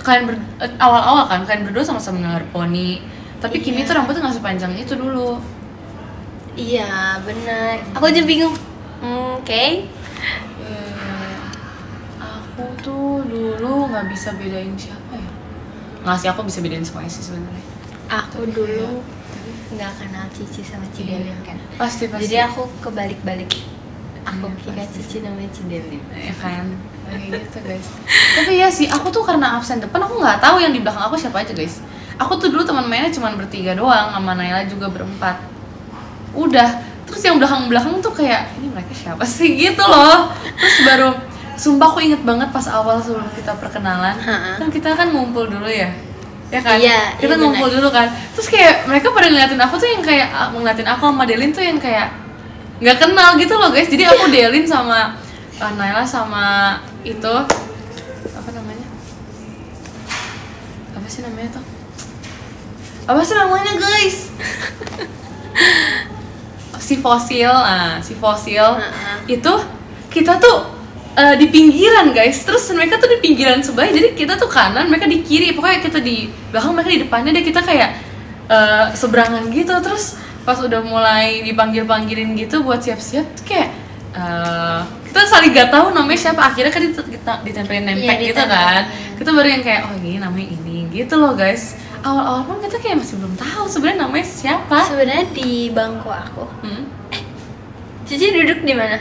awal-awal kan kalian berdua sama-sama ngelar poni. Tapi Iya. Kimi tuh rambutnya nggak sepanjang itu dulu. Iya benar. Aku aja bingung. Oke. Aku tuh dulu nggak bisa bedain siapa ya. Nggak sih, aku bisa bedain semuanya sih sebenarnya. Aku dulu nggak kenal Cici sama Cidelin kan. Pasti. Jadi aku kebalik-balik. Aku kira Cici namanya Cidelin. Ya kan, kayak gitu guys. Tapi ya sih, aku tuh karena absen depan aku nggak tahu yang di belakang aku siapa aja guys. Aku tuh dulu teman mainnya cuma bertiga doang, sama Naila juga berempat. Udah, terus yang belakang-belakang tuh kayak ini mereka siapa sih gitu loh. Terus baru, sumpah aku inget banget pas awal sebelum kita perkenalan, kan kita kan ngumpul dulu ya. Ya kan? Iya, Kita ngumpul dulu kan. Terus kayak mereka pada ngeliatin aku tuh yang kayak ngeliatin aku sama Delin tuh yang kayak nggak kenal gitu loh guys. Jadi aku Delin sama Naila sama itu apa namanya? Apa sih namanya tuh? Apa sih namanya guys? Si fosil itu kita tuh di pinggiran guys, terus mereka tuh di pinggiran sebelah, jadi kita tuh kanan, mereka di kiri, pokoknya kita di belakang, mereka di depannya deh, kita kayak seberangan gitu. Terus pas udah mulai dipanggilin gitu buat siap-siap tuh kayak kita saling gak tahu namanya siapa, akhirnya kan kita ditempelin nempel gitu kan, kita baru yang kayak oh gini namanya ini gitu loh guys. Awal-awal pun kita kayak masih belum tahu sebenarnya namanya siapa. Sebenarnya di bangku aku. Cici duduk di mana?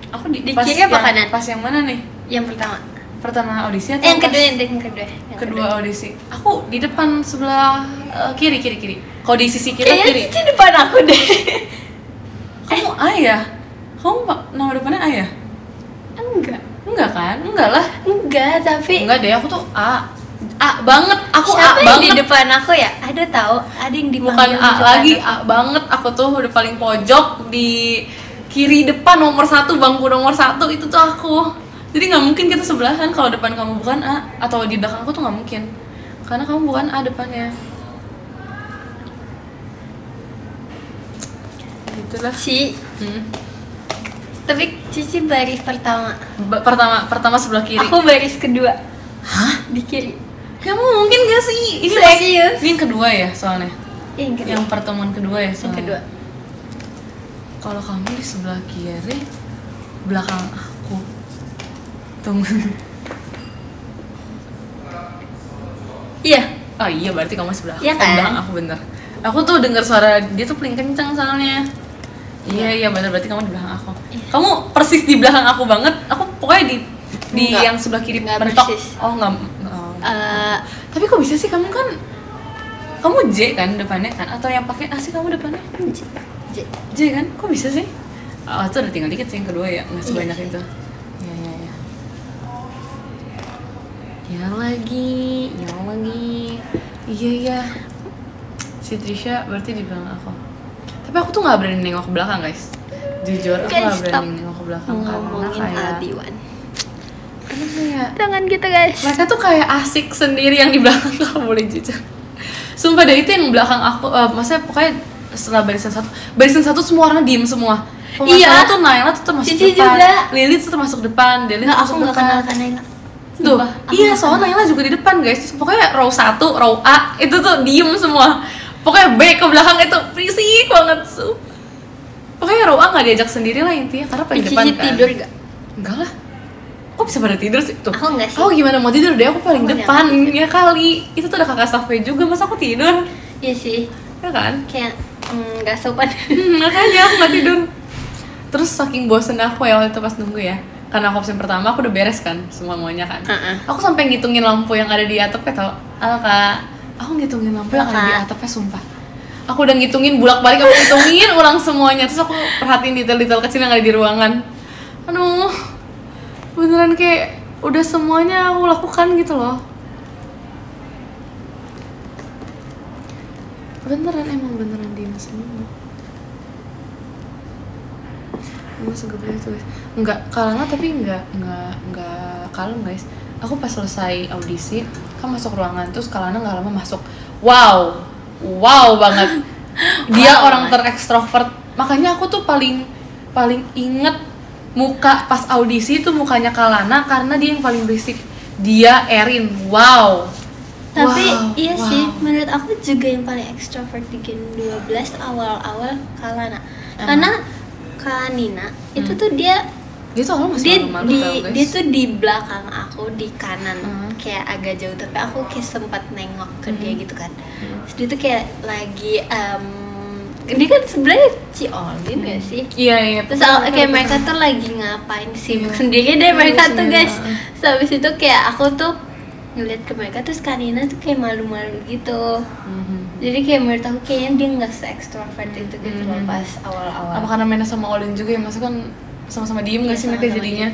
Aku Di kiri apa kanan? Pas yang mana nih? Yang pertama. Pertama audisi atau Yang pas kedua, yang kedua. kedua audisi? Aku di depan sebelah kiri. Kalau di sisi kita Kayaknya kiri. Cici depan aku deh. Kamu Ayah? Kamu nama depannya Ayah? Enggak kan? Enggak lah. Enggak, tapi Enggak deh, aku tuh A banget. Aku siapa A yang di banget. depan aku ya? Ada tahu, ada yang di Bukan A lagi, A banget. Aku tuh udah paling pojok di kiri depan nomor 1, bangku nomor 1 itu tuh aku. Jadi nggak mungkin kita sebelahan kalau depan kamu bukan A atau di belakang aku tuh nggak mungkin. karena kamu bukan A depannya. Itulah. Tapi Cici baris pertama. Pertama sebelah kiri. Aku baris kedua. Hah? Di kiri. Kamu mungkin gak sih? Ini serius? Ini yang kedua ya soalnya. Yang kedua. Yang pertemuan kedua ya soalnya. Yang kedua. Kalau kamu di sebelah kiri, belakang aku. Tunggu. Iya. Oh iya, berarti kamu sebelah aku. Iya kan? Belakang aku bener. Aku tuh dengar suara dia tuh paling kencang soalnya. Iya bener, berarti kamu di belakang aku. Iya. Kamu persis di belakang aku banget. Aku pokoknya di Enggak. yang sebelah kiri Enggak mentok. persis. Oh enggak. Tapi kok bisa sih, kamu J kan depannya kan? Atau yang pakai A sih kamu depannya? J kan? Kok bisa sih? Oh, itu udah tinggal dikit sih yang kedua ya, nggak sebanyak Iya. itu. Ya lagi. Iya. Si Trisha berarti di belakang aku. Tapi aku tuh nggak berani nengok ke belakang, guys. Jujur, aku Guys, nggak berani nengok ke belakang karena ngomongin kayak Aldiwan. kayak Jangan gitu guys. mereka tuh kayak asik sendiri yang di belakang, kalau boleh jujur. Sumpah deh, itu yang belakang aku, maksudnya pokoknya setelah barisan satu semua orang diem semua. Iya. Tuh Naila tuh termasuk Cici depan, juga. Lili tuh termasuk depan, Delin Nggak, termasuk aku nggak depan. kenal Naila. Tuh, Sumpah, aku iya nggak soalnya kenal. Naila juga di depan guys. Pokoknya row 1, row A itu tuh diem semua. Pokoknya B ke belakang itu berisik banget. Pokoknya row A nggak diajak sendiri lah intinya, karena paling Cici depan kan. tidur gak? Enggak lah. Kok bisa pada tidur sih? Tuh. Aku nggak sih. Oh gimana mau tidur deh, aku paling Aku depan nggak ya kali. Itu tuh ada kakak staffnya juga, masa aku tidur? Iya sih. Ya kan? Kayak nggak sopan. Makanya aku nggak tidur. Terus saking bosen aku ya waktu itu pas nunggu ya, karena aku absen pertama aku udah beres kan semuanya kan. Aku sampai ngitungin lampu yang ada di atapnya tau. Kak, aku ngitungin lampu yang ada di atapnya, sumpah. Aku udah ngitungin bolak-balik, aku ngitungin ulang semuanya. Terus aku perhatiin detail-detail kecil yang ada di ruangan. Aduh, beneran kayak udah semuanya aku lakukan gitu loh. Beneran diem semua. Emang segeblek itu guys. Enggak kalana tapi enggak kalem guys. Aku pas selesai audisi kan masuk ruangan, terus Kalana nggak lama masuk. Wow banget. Dia orang terekstrovert. Makanya aku tuh paling inget muka pas audisi itu mukanya Kalana karena dia yang paling berisik. Dia Erin. Tapi iya sih, menurut aku juga yang paling ekstrovert di Gen 12 awal-awal Kalana. Karena Kak Nina itu tuh dia tuh awal masih malu-malu tau guys. Dia tuh di belakang aku di kanan, kayak agak jauh, tapi aku kayak sempat nengok ke dia gitu kan. Terus dia tuh kayak lagi dia kan sebenarnya Ciolin gak sih? Iya. Terus kayak mereka tuh lagi ngapain sibuk sendiri deh mereka tuh guys. Terus habis itu kayak aku tuh ngeliat ke mereka, terus Kanina tuh kayak malu-malu gitu. Jadi kayak menurut aku kayaknya dia nggak se-extrovert itu gitu loh pas awal-awal. Apa karena mainnya sama Olin juga ya, maksudnya kan sama-sama diem nggak sih mereka jadinya?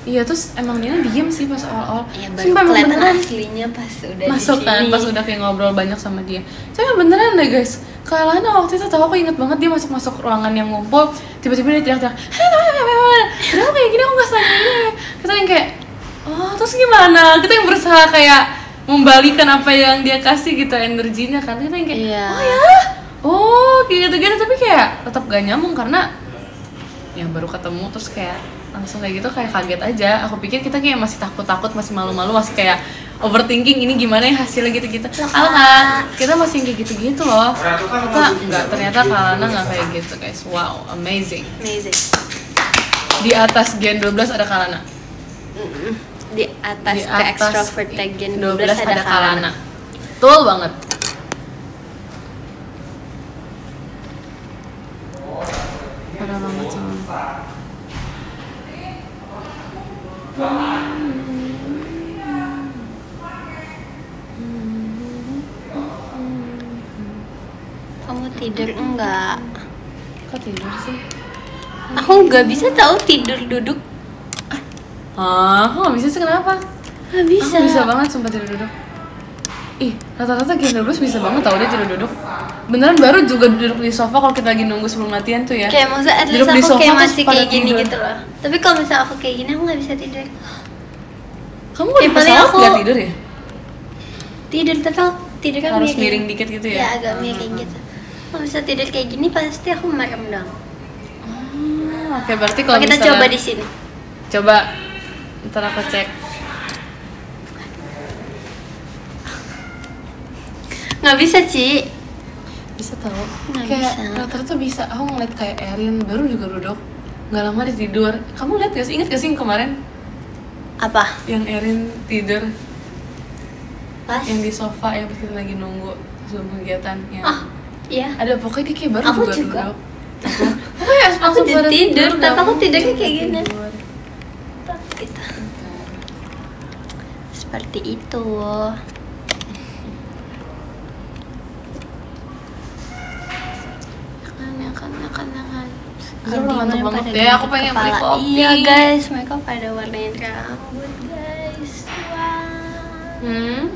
Iya, terus emang Nina diem sih pas awal-awal. Iya, baru kelihatan aslinya pas udah masuk di kan, sini. pas udah kayak ngobrol banyak sama dia. Tapi beneran deh guys, Kak Lana waktu itu tahu, aku inget banget dia masuk ruangan yang ngumpul, tiba-tiba dia teriak-teriak, kenapa kayak gini, aku nggak sengaja ini. Kita yang kayak, oh terus gimana? Kita yang berusaha kayak membalikan apa yang dia kasih gitu, energinya kan. Kita yang kayak, kayak gitu-gitu, tapi kayak tetap gak nyambung karena yang baru ketemu terus kayak langsung kayak gitu, kayak kaget aja. Aku pikir kita kayak masih takut-takut, masih malu-malu, masih kayak overthinking ini gimana ya hasilnya gitu-gitu. Kak, kita masih kayak gitu-gitu loh. Kita nggak, ternyata Kalana nggak kayak gitu guys. Wow, amazing. Di atas Gen 12 ada Kalana. Di atas extrovert Gen 12 ada Kalana. Betul banget. Parah banget sama. Kamu tidur enggak? Kok tidur sih? Aku nggak bisa tahu tidur duduk. Kok nggak bisa sih, kenapa? Nggak bisa. Aku bisa banget sumpah tidur duduk. Ih, rata-rata Gen 12 bisa banget tau dia tidur duduk. Beneran baru juga duduk di sofa kalau kita lagi nunggu sebelum latihan tuh ya. Kayak maksudnya at least Duduk di aku sofa kayak terus masih pada kayak gini tidur. gitu loh. Tapi kalau misalnya aku kayak gini aku nggak bisa tidur. Kamu kok di Kayak paling pesawat aku- nggak tidur ya? tidur, tapi aku tidur kan harus miring dikit gitu ya? Ya agak miring gitu. Kalau bisa tidur kayak gini pasti aku merem dong. Oke, berarti kalau kita misalnya, coba di sini. Coba, ntar aku cek. Nggak bisa, Ci. Bisa tau? Nggak Kayak bisa. rata-rata bisa. Aku ngeliat kayak Erin baru juga duduk, nggak lama dia tidur. Kamu lihat gak sih? Ingat gak sih yang kemarin? Apa? Yang Erin tidur, Pas? yang di sofa yang pas kita lagi nunggu Zoom kegiatan yang Iya. ada pokoknya dia kayak baru Aku juga. duduk. Aku ya Aku udah tidur, tapi aku tidurnya kayak gini. tidur. Gitu. Seperti itu. Jangan. Justru ngantuk banget deh, aku pengen beli kopi. Iya guys, mereka pada warnain rambut guys. Wow.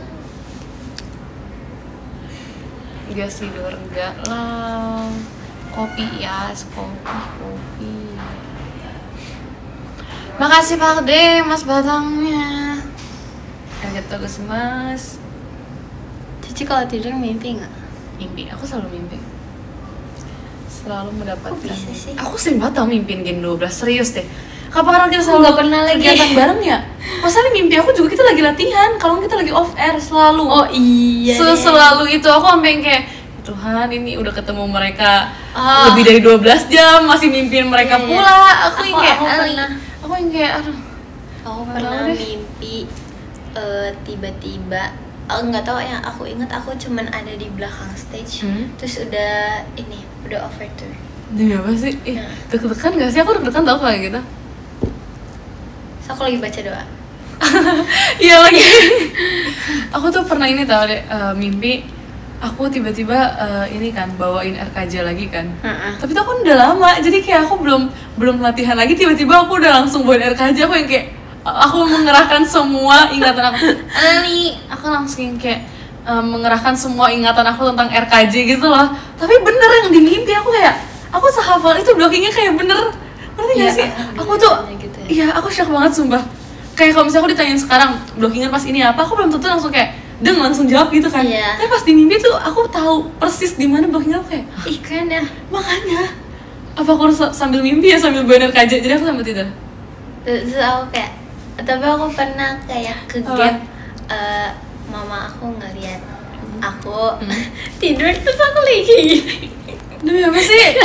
Gak tidur enggak lah. Kopi ya, kopi. Makasih Pak De, Mas batangnya. Kaget bagus Mas. Cici kalau tidur mimpi nggak? Mimpi, aku selalu mimpi. Selalu mendapatkan. Kok bisa sih? Aku sering banget tau mimpiin Gen 12, serius deh. Kapan orang kita selalu nggak pernah lagi. kegiatan bareng ya? Masalahnya mimpi aku juga kita lagi latihan, kalau kita lagi off air selalu. Oh iya. Selalu itu aku sampai kayak Tuhan, ini udah ketemu mereka lebih dari 12 jam masih mimpiin mereka pula. Aku yang kayak aduh. Aku pernah mimpi tiba-tiba nggak tahu, yang aku ingat aku cuman ada di belakang stage, terus udah overture. Demi apa sih? Deg-degan gak sih? Aku deg-degan tau kayak gitu. So aku lagi baca doa. Iya lagi. Aku tuh pernah ini tau deh, mimpi aku tiba-tiba ini kan bawain RKJ lagi kan. Tapi tuh aku udah lama, jadi kayak aku belum latihan lagi, tiba-tiba aku udah langsung bawain RKJ. Aku yang kayak aku mengerahkan semua ingatan aku. Aku langsung yang kayak mengerahkan semua ingatan aku tentang RKJ gitu loh. Tapi bener yang di mimpi aku kayak aku sehafal itu, blockingnya kayak bener. Ngerti gak sih? Aku tuh gitu ya. iya, aku shock banget sumpah. Kayak kalau misalnya aku ditanyain sekarang blockingan pas ini apa, aku belum tentu langsung kayak langsung jawab gitu kan. Tapi pas di mimpi tuh aku tahu persis di mana blockingan. Aku kayak keren ya. Makanya apa aku harus sambil mimpi ya, sambil bawain RKJ, jadi aku sambil tidur. Terus aku kayak, tapi aku pernah kayak ke gap, mama aku ngeliat aku tidur terus aku lagi gini. Demi apa sih?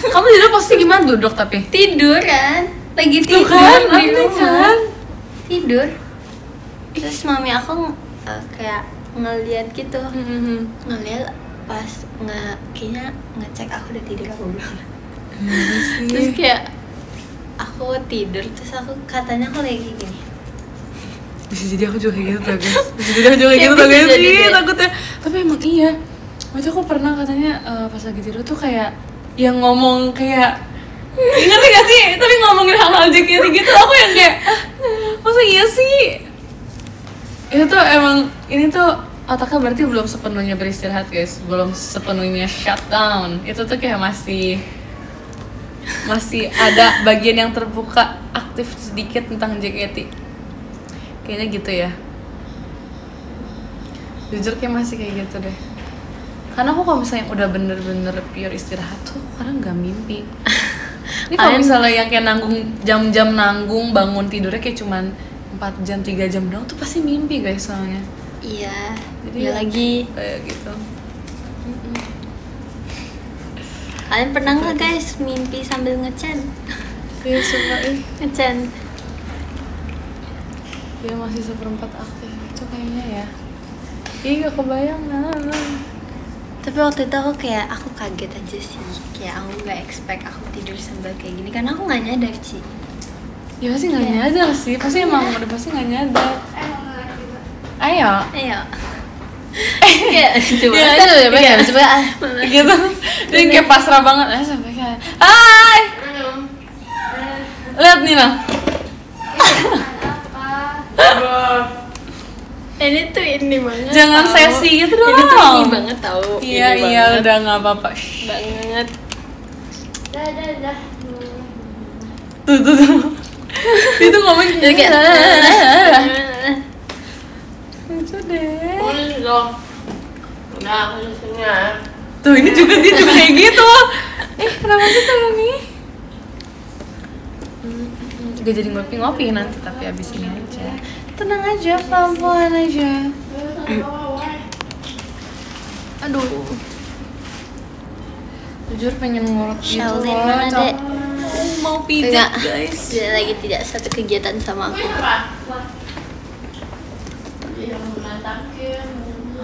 Kamu tidur pasti gimana, duduk tapi? Tidur kan, lagi tidur kan, di rumah kan? Tidur. Terus mami aku kayak ngeliat gitu, ngeliat pas kayaknya ngecek aku udah tidur aku belum. Terus kayak aku tidur, terus aku katanya aku lagi gini. Bisa jadi aku juga kayak gitu guys. Bisa jadi aku juga kayak gitu guys sih, takutnya. Tapi emang iya. Waktu aku pernah katanya pas lagi tidur tuh kayak yang ngomong kayak ngerti gak sih? Tapi ngomongin hal-hal JKT gitu, aku yang kayak masa iya sih? Itu tuh emang, ini tuh otaknya berarti belum sepenuhnya beristirahat guys, belum sepenuhnya shutdown. Itu tuh kayak masih ada bagian yang terbuka, aktif sedikit tentang JKT. Kayaknya gitu ya. Jujur kayak masih kayak gitu deh. Karena aku kalau misalnya udah bener-bener pure istirahat tuh kadang gak mimpi. Ini kalau misalnya yang kayak nanggung, jam-jam nanggung, bangun tidurnya kayak cuman 4 jam, 3 jam doang tuh pasti mimpi guys soalnya. Iya, jadi ya lagi kayak gitu. Kalian pernah nggak guys mimpi sambil ngecen? Kayak suka Ngecen. Ya masih 1/4 aktif itu kayaknya ya. Ih gak kebayang lah. Tapi waktu itu aku kaget aja sih, kayak aku nggak expect aku tidur sambil kayak gini, karena aku nggak nyadar sih. Ya pasti nggak nyadar sih, pasti emang udah pasti nggak nyadar. Ayo. Ya, coba. Ya, coba. Gitu. Dia kayak pasrah banget. Sampai kayak, hai. Lihat nih lah. Ini tuh ini banget. Jangan sesi gitu dong. Ini tuh ini banget tau. Iya udah nggak apa-apa. Banget. Dah. Tuh. Itu ngomong kayak. deh. Boleh dong. Nah, aku susunya. Tuh ini juga dia juga kayak gitu. Kenapa sih kalian nih? Gak jadi ngopi-ngopi nanti tapi abis ini aja. Tenang aja, pelan-pelan aja. Aduh. Jujur pengen ngurut gitu Shaolin loh. mana, Dek? Mau pijat Enggak, guys. dia lagi tidak satu kegiatan sama aku.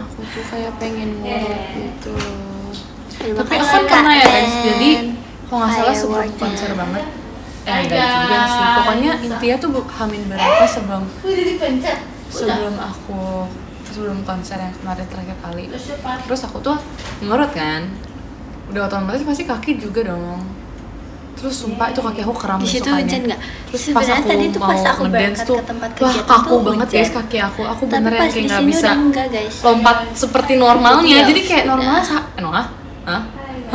Aku tuh kayak pengen ngurut gitu loh. Terima Tapi kasih, aku kan pernah ya guys, KN. jadi kalau nggak salah sebelum Fireworknya. konser banget. Enggak juga sih, pokoknya intinya tuh hamin berapa sebelum konser yang kemarin terakhir kali. Terus aku tuh ngurut kan, udah otomatis pasti kaki juga dong. Terus sumpah itu kaki aku kram Di situ besokannya. hujan nggak? Terus pas Sebenarnya aku tadi tuh mau pas aku ngedance berangkat tuh, ke tempat wah kegiatan kaku tuh banget hujan. guys kaki aku. Aku Tapi bener yang pas kayak di nggak sini bisa udah enggak, guys. lompat seperti normalnya. Iya. Jadi kayak normalnya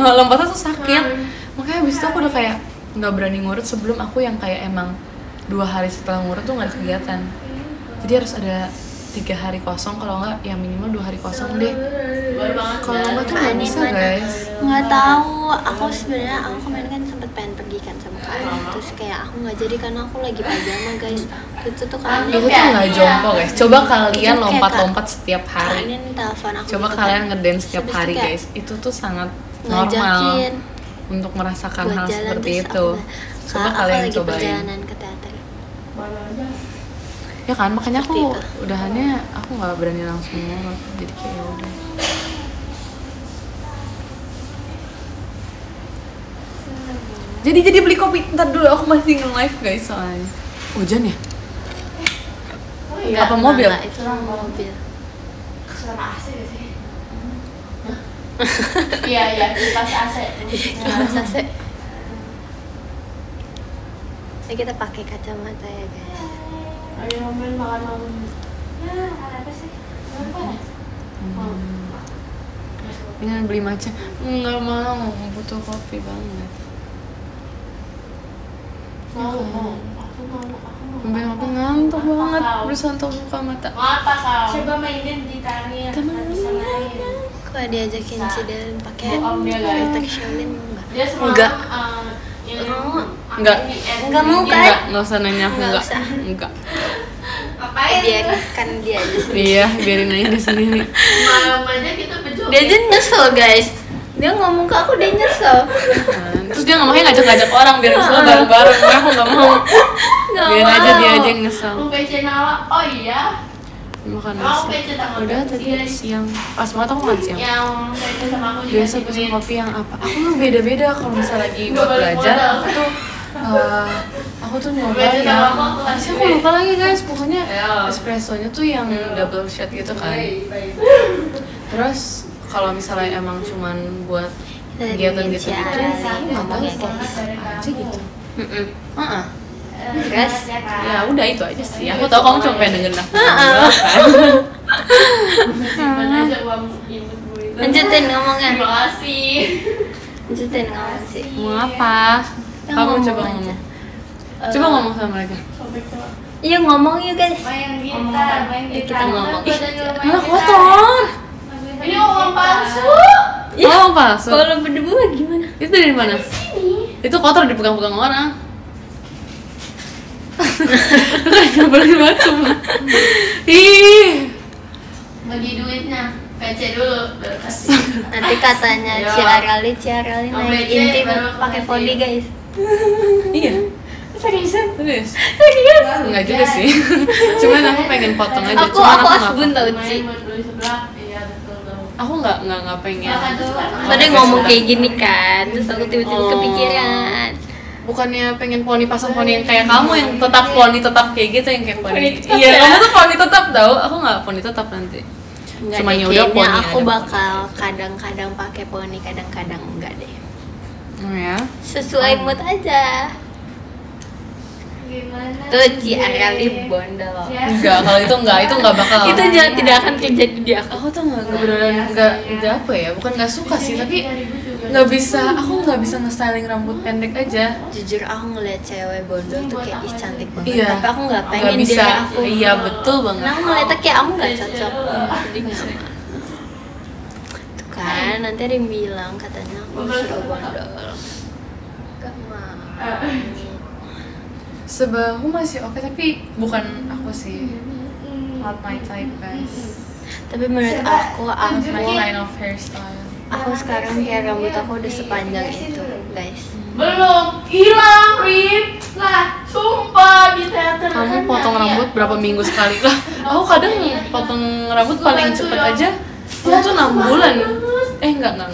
lompatnya tuh sakit. Makanya abis itu aku udah kayak nggak berani ngurut sebelum aku yang kayak emang 2 hari setelah ngurut tuh nggak ada kegiatan. Jadi harus ada 3 hari kosong, kalau nggak ya minimal 2 hari kosong deh. Kalau nggak tuh nggak bisa guys. Nggak tahu, aku sebenarnya aku kemarin kan sempet pengen pergi kan sama Kak Ani. Terus kayak aku nggak jadi karena aku lagi pajama guys. Itu tuh Kak Ani Itu tuh nggak jompo guys. Coba kalian Itu kayak lompat-lompat setiap Kak hari. Ani telepon aku Coba gitu kalian kan. ngedance setiap Terus hari kayak guys. Itu tuh sangat normal ngajakin untuk merasakan buat hal jalan, seperti terus itu. aku, Coba Kak, kalian aku lagi cobain. perjalanan ke teater. Ya kan, makanya aku Seperti udahannya aku nggak berani langsung ngurut. Jadi kayak ya udah. Jadi beli kopi. Ntar dulu aku masih nge-live guys soalnya. Hujan ya? Apa mobil? Enggak, itu mobil. Selama AC gak sih? Iya, kipas AC. Kipas AC. Ini kita pakai kacamata ya guys. Ayo main makan malam. Ya, ada apa sih? Dengan beli matcha. Nggak mau, butuh kopi banget. Aku mau. Sampai aku ngantuk banget, berusaha untuk buka mata. Apa kau? Coba mainin gitarnya. Kok diajakin si Dan pakai Bohong dia, guys. filter Shaolin mau nggak? Dia semalam Enggak. Enggak. Enggak mau kan? Nggak usah nanya aku, Nggak enggak. usah. Enggak. Ngapain? Biarkan dia aja sendiri. Iya, biarin aja dia sendiri. Malam aja kita berjoget. Dia aja nyesel guys. Dia ngomong ke aku dia nyesel. Terus dia ngomongnya ngajak-ngajak orang biar kesel bareng-bareng. Makanya aku nggak mau. Nggak Biar mau. aja dia aja yang nyesel. Mau PC Nala. Oh iya. Makan Mau nasi. PC tangan Udah berapa tadi sih? siang. Pas banget aku makan siang. Yang PC sama aku juga Biasa pesen sibuk. kopi yang apa? Aku tuh beda-beda kalau misalnya lagi buat belajar. Aku tuh nyoba Beda sama yang aku, apa sih aku lupa lagi guys. Pokoknya Ya. espressonya tuh yang double shot gitu kan. Baik. Terus kalau misalnya emang cuman buat Dari kegiatan gitu Ciara gitu, sih nggak tahu ngomongnya kopi aja gitu. Heeh. Terus Ya udah itu aja sih. Aku tahu kamu cuma pengen dengerin aku. Simpan aja uang ibu gue. lanjutin ngomongnya. Terima kasih. Lanjutin ngomong sih. Mau apa? Kita Kamu ngomong coba aja. ngomong. Coba ngomong sama mereka. Sobek coba. Iya ngomong yuk guys. Main gitar, main Ya, gitar. kita ngomong. Malah kotor. Ini uang palsu. Oh, palsu. Kalau berdebu gimana? Itu dari mana? Itu kotor dipegang-pegang orang. Gak boleh banget cuma. Ih. Bagi duitnya. PC dulu baru kasih. Nanti katanya Ya. Ciarali Oh, naik BC, inti baru aku pakai kasih. poli guys. Iya. Seriusan? Serius? Serius? Enggak juga sih. Cuman aku pengen potong aja. Aku Cuman nggak asbun tau Main Ci. buat beli sebelah. Iya betul tuh. Aku nggak pengen. Makan tuh kan. Tadi ngomong kayak gini kan, terus aku tiba-tiba Oh. kepikiran. Bukannya pengen poni pasang poni yang kayak kamu yang tetap poni tetap kayak gitu yang kayak poni. Poni tetap Iya, ya? kamu tuh poni tetap tau. Aku nggak poni tetap nanti. Enggak Cuma deh, ya udah kayaknya poni aku ada bakal kadang-kadang pakai poni, kadang-kadang enggak deh. Ya. Sesuai mood aja. Gimana? Tuh Ciarali bondol. Enggak, kalau itu enggak bakal. Itu tidak akan terjadi di aku. Aku tuh nggak beneran nggak apa ya, bukan nggak suka sih, tapi nggak bisa, aku nggak bisa nge-styling rambut pendek aja. Jujur aku ngeliat cewek bondol tuh kayak ih cantik banget. Iya. Tapi aku nggak Nggak pengen bisa. diri aku. Iya betul banget. Nah, aku ngeliatnya kayak aku nggak cocok. Jadi nggak mau. Tuh kan nanti ada yang bilang katanya aku suruh bondol. Gak mau. Sebahu masih oke tapi bukan aku sih. Not my type guys. Tapi menurut aku Not my kind of hairstyle. aku sekarang kayak rambut aku udah sepanjang itu guys. Belum hilang, Rip lah, sumpah di teater. Kamu potong rambut berapa minggu sekali lah? Aku kadang potong rambut paling cepet aja itu tuh 6 bulan. Enggak 3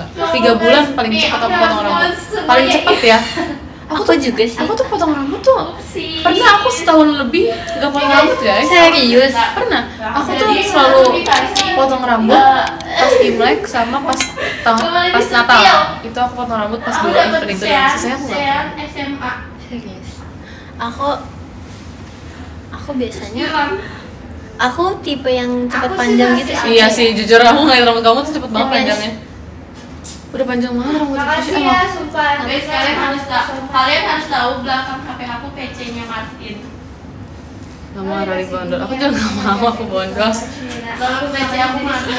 bulan paling cepet aku potong rambut. Paling cepet ya. Aku juga sih. Aku tuh potong rambut tuh pernah aku setahun lebih gak potong rambut guys. Serius? Pernah. Aku tuh selalu potong rambut pas Imlek sama pas Natal. Itu aku potong rambut pas dua event itu dan sisanya aku gak pernah. SMA. Serius. Aku biasanya aku tipe yang cepet panjang gitu sih. Iya sih, jujur aku ngeliat rambut kamu tuh cepet banget Ya, guys. panjangnya. Udah panjang banget rambut itu sih. Makasih ya, sumpah. Guys, kalian harus tahu belakang HP aku PC-nya Martin. Gak mau Rali bondol, aku juga gak mau aku bondol. Belakang PC aku Martin.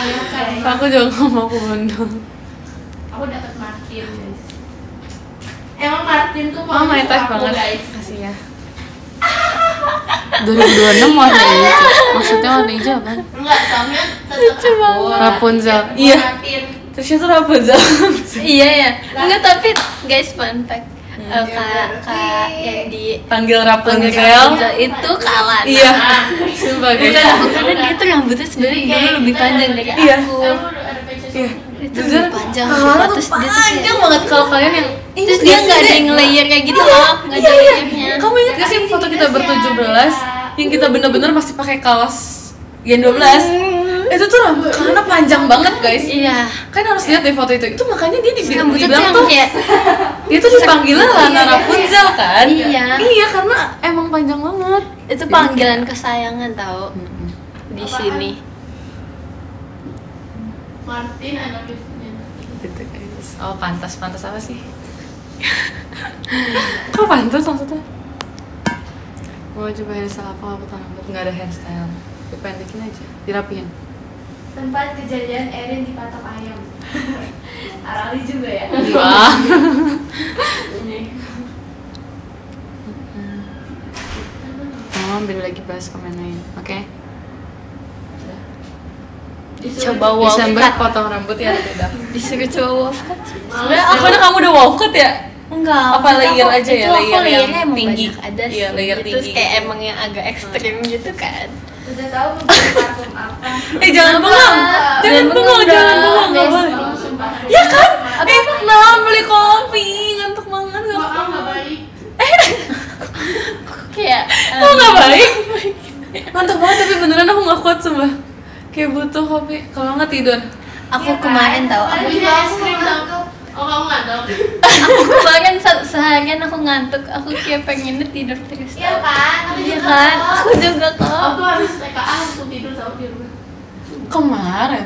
Aku juga gak mau aku bondol. Aku dapat Martin, guys. Emang Martin tuh Oh my suka teh aku, banget. guys. Kasih ya. 2026 warna hijau. Maksudnya warna hijau apa? Enggak, soalnya tetep aku. Rapunzel. Iya. Martin. Terus itu Rapunzel. Iya ya. Enggak tapi guys fun fact. Kak yang Panggil Rapunzel. itu kalah. Iya. Sumpah guys. Karena dia tuh rambutnya sebenarnya dulu lebih panjang dari Iya. aku. Ada PC Iya. Itu Jujur, lebih panjang. kalah tuh Terus dia tuh kayak- panjang banget kalau kalian yang Terus dia nggak ada yang layer kayak gitu loh, nggak ada layernya. Kamu ingat gak sih foto kita ber-17 yang kita bener-bener masih pakai kaos Gen 12? Itu tuh rambut karena panjang banget guys. Iya. Kan harus lihat deh foto itu. Itu makanya dia Rambutnya tuh dibilang yang tuh kayak dia tuh dipanggilnya Lana Rapunzel kan? Iya. Iya karena emang panjang banget. itu panggilan kesayangan tau di sini. Martin ada bisnisnya. Gitu guys. Oh pantas apa sih? Kok pantas maksudnya? Mau coba hairstyle apa? Aku potong rambut nggak ada hairstyle. Dipendekin aja, dirapihin. Tempat kejadian Erin dipatok ayam. Arali juga ya. Wah. Ini. Oh, ambil lagi bahas komen lain. Oke. Coba wolf Desember cut. potong rambut ya beda. Disuruh coba wolf cut. Sebenarnya aku udah kamu udah wow cut ya? Enggak. Apa maksud layer aku- aja ya, itu aku layer yang layernya emang tinggi. banyak ada Iya, sih. layer Terus tinggi kayak gitu. emang yang agak ekstrim gitu kan. Udah tahu mau beli parfum apa? Jangan bengong. Jangan bengong, jangan bengong. Enggak boleh. Sumpah. Ya kan? Nah, beli kopi. Ngantuk banget enggak Maaf nggak baik. Kayak Kok nggak baik? Mantap banget tapi beneran aku nggak kuat sumpah. Kayak butuh kopi. Kalau nggak tidur. aku kemarin tahu. Ada Aku juga es krim tau. Oh kamu nggak tahu? kemarin seharian aku ngantuk. Aku kayak pengennya tidur terus. Iya tau. kan? Aku Iya juga kan? tahu. Aku juga kok. Aku habis TKA langsung tidur tahu di rumah. Kemarin.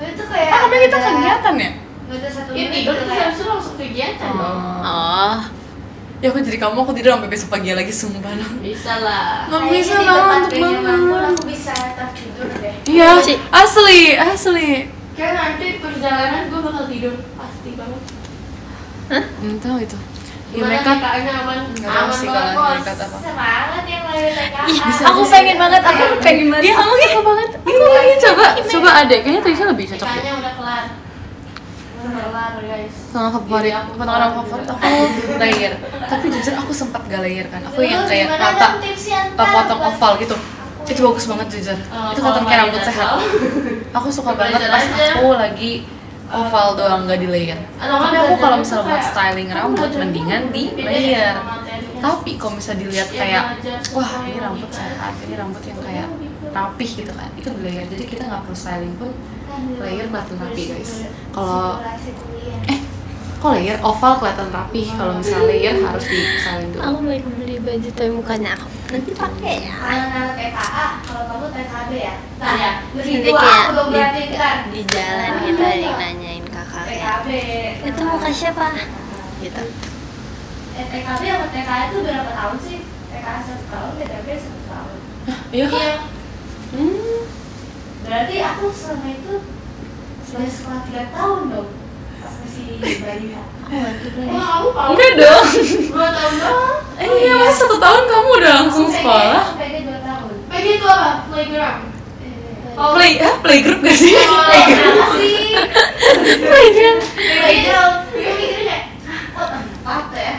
Itu kayak. Kan kita kegiatan ya? Nggak ada satu. Iya tidur terus habis itu langsung kegiatan dong. Oh. Ya aku jadi kamu aku tidur sampai besok pagi lagi sumpah loh. Bisa lah. Nggak bisa lah ngantuk banget. Aku bisa tetap tidur deh. Iya, Ci. asli. Kayak nanti perjalanan gue bakal tidur pasti banget. Tahu itu. Ya Gimana nekat. TKA-nya aman? Nggak tahu sih kalau Bos. nekat apa. Semangat yang lagi TKA. Ih, bisa. Aku pengen banget. Aku pengen banget. Iya, kamu suka banget. Aku lagi coba adek kayaknya Trisha lebih cocok deh. TKA-nya udah kelar. Udah kelar guys. Sama favorit, Jadi aku potongan rambut favorit aku layer. Tapi jujur aku sempat gak layer kan. Aku yang kayak Gimana rata, dong tipsnya, potong Ntar? oval gitu. Itu bagus banget jujur. Itu kelihatan kayak rambut sehat. Aku suka banget pas aku lagi oval doang gak di layer. Tapi aku kalau misalnya buat styling rambut mendingan di layer. Tapi kalau misalnya dilihat kayak wah ini rambut sehat, ini rambut yang kayak rapih gitu kan. Itu di layer. Jadi kita nggak perlu styling pun layer kelihatan rapi guys. Kalau kok layer oval kelihatan rapih. Kalau misalnya layer harus di styling dulu. Aku mau beli baju tapi mukanya aku nanti pakai ya. Anak TKA, kalau kamu TKB ya? Ntar ya. Jadi Begitu kayak aku belum berarti ntar. di jalan gitu ada yang nanyain kakak kayak TKB. Itu muka siapa? Gitu. TKB sama TKA itu berapa tahun sih? TKA 1 tahun, TKB 1 tahun. Iya. Berarti aku selama itu sudah sekolah 3 tahun dong. Pas masih balita. Enggak dong. 2 tahun doang. Iya, masa 1 tahun kamu udah langsung sekolah? PG 2 tahun. PG itu apa? Playground. Playgroup gak sih? Playground sih. Playground. Playground. Gue mikirnya kayak, oh tempat ya.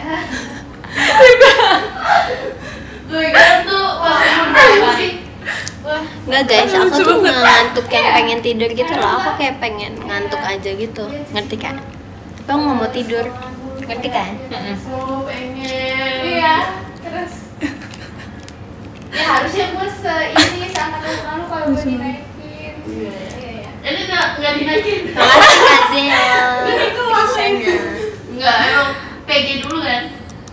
Playground tuh pas umur berapa sih? Enggak guys, aku tuh nggak ngantuk yang pengen tidur gitu loh. Aku kayak pengen ngantuk aja gitu, ngerti kan? Tapi aku nggak mau tidur, ngerti kan? Oh pengen. Iya. Terus. Ya harusnya gue ini sama lalu kalau gue dinaikin. Iya. Ini nggak dinaikin. Makasih Kak Zel. Ini kelasnya. Nggak, emang PG dulu kan.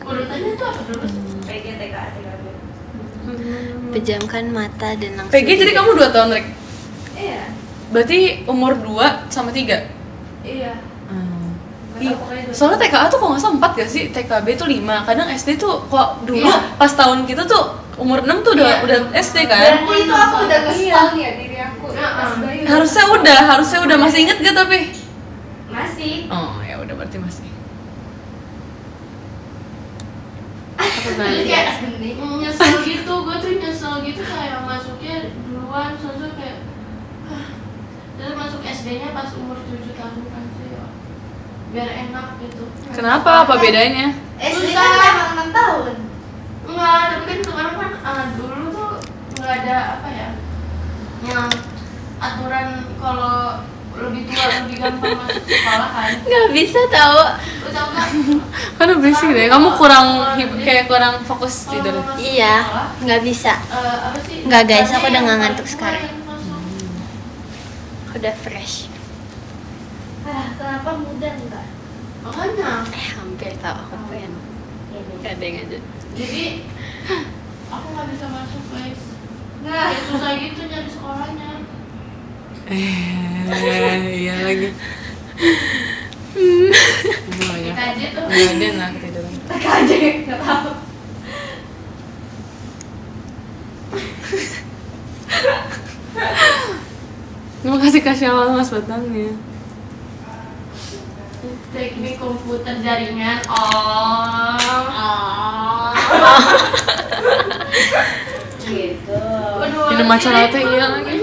Urutannya tuh apa dulu? PG, TKA, TKB. Pejamkan mata dan langsung. PG jadi kamu 2 tahun, Rek? Iya. Berarti umur 2 sama 3? Iya. Iya. Soalnya TKA tuh kok nggak salah 4 gak sih? TKB tuh 5. Kadang SD tuh kok dulu Iya. pas tahun kita tuh umur 6 tuh udah SD kan? Berarti itu aku udah nge-spawn ya diri aku. Harusnya udah masih inget gak tapi? Masih. Oh, ya udah berarti masih. Kayak nyesel gitu, gue tuh nyesel gitu kayak masuknya duluan, soalnya kayak terus masuk SD-nya pas umur 7 tahun kan sih ya. Biar enak gitu. Kenapa? Apa bedanya? SD kan emang 6 tahun. Enggak, tapi kan sekarang kan dulu tuh nggak ada apa ya, yang aturan kalau lebih tua lebih gampang masuk sekolah kan. Nggak bisa tahu. Lu tau kan? Kan udah berisik deh, kamu kurang kayak kurang fokus tidur. Iya, nggak bisa. Apa sih? Nggak, guys, aku udah Yang nggak ngantuk paling sekarang. tua yang masuk. Udah fresh. Kenapa muda enggak? Makanya. Hampir tahu aku pengen. Kadang aja. Jadi aku nggak bisa masuk guys. Kayak susah gitu nyari sekolahnya. Iya lagi. Oh ya. TKJ tuh. Nggak ada lah ketiduran. TKJ nggak tahu. Terima kasih Kak Syawal mas batangnya. Teknik komputer jaringan. Oh. Gitu. Minum matcha latte iya lagi.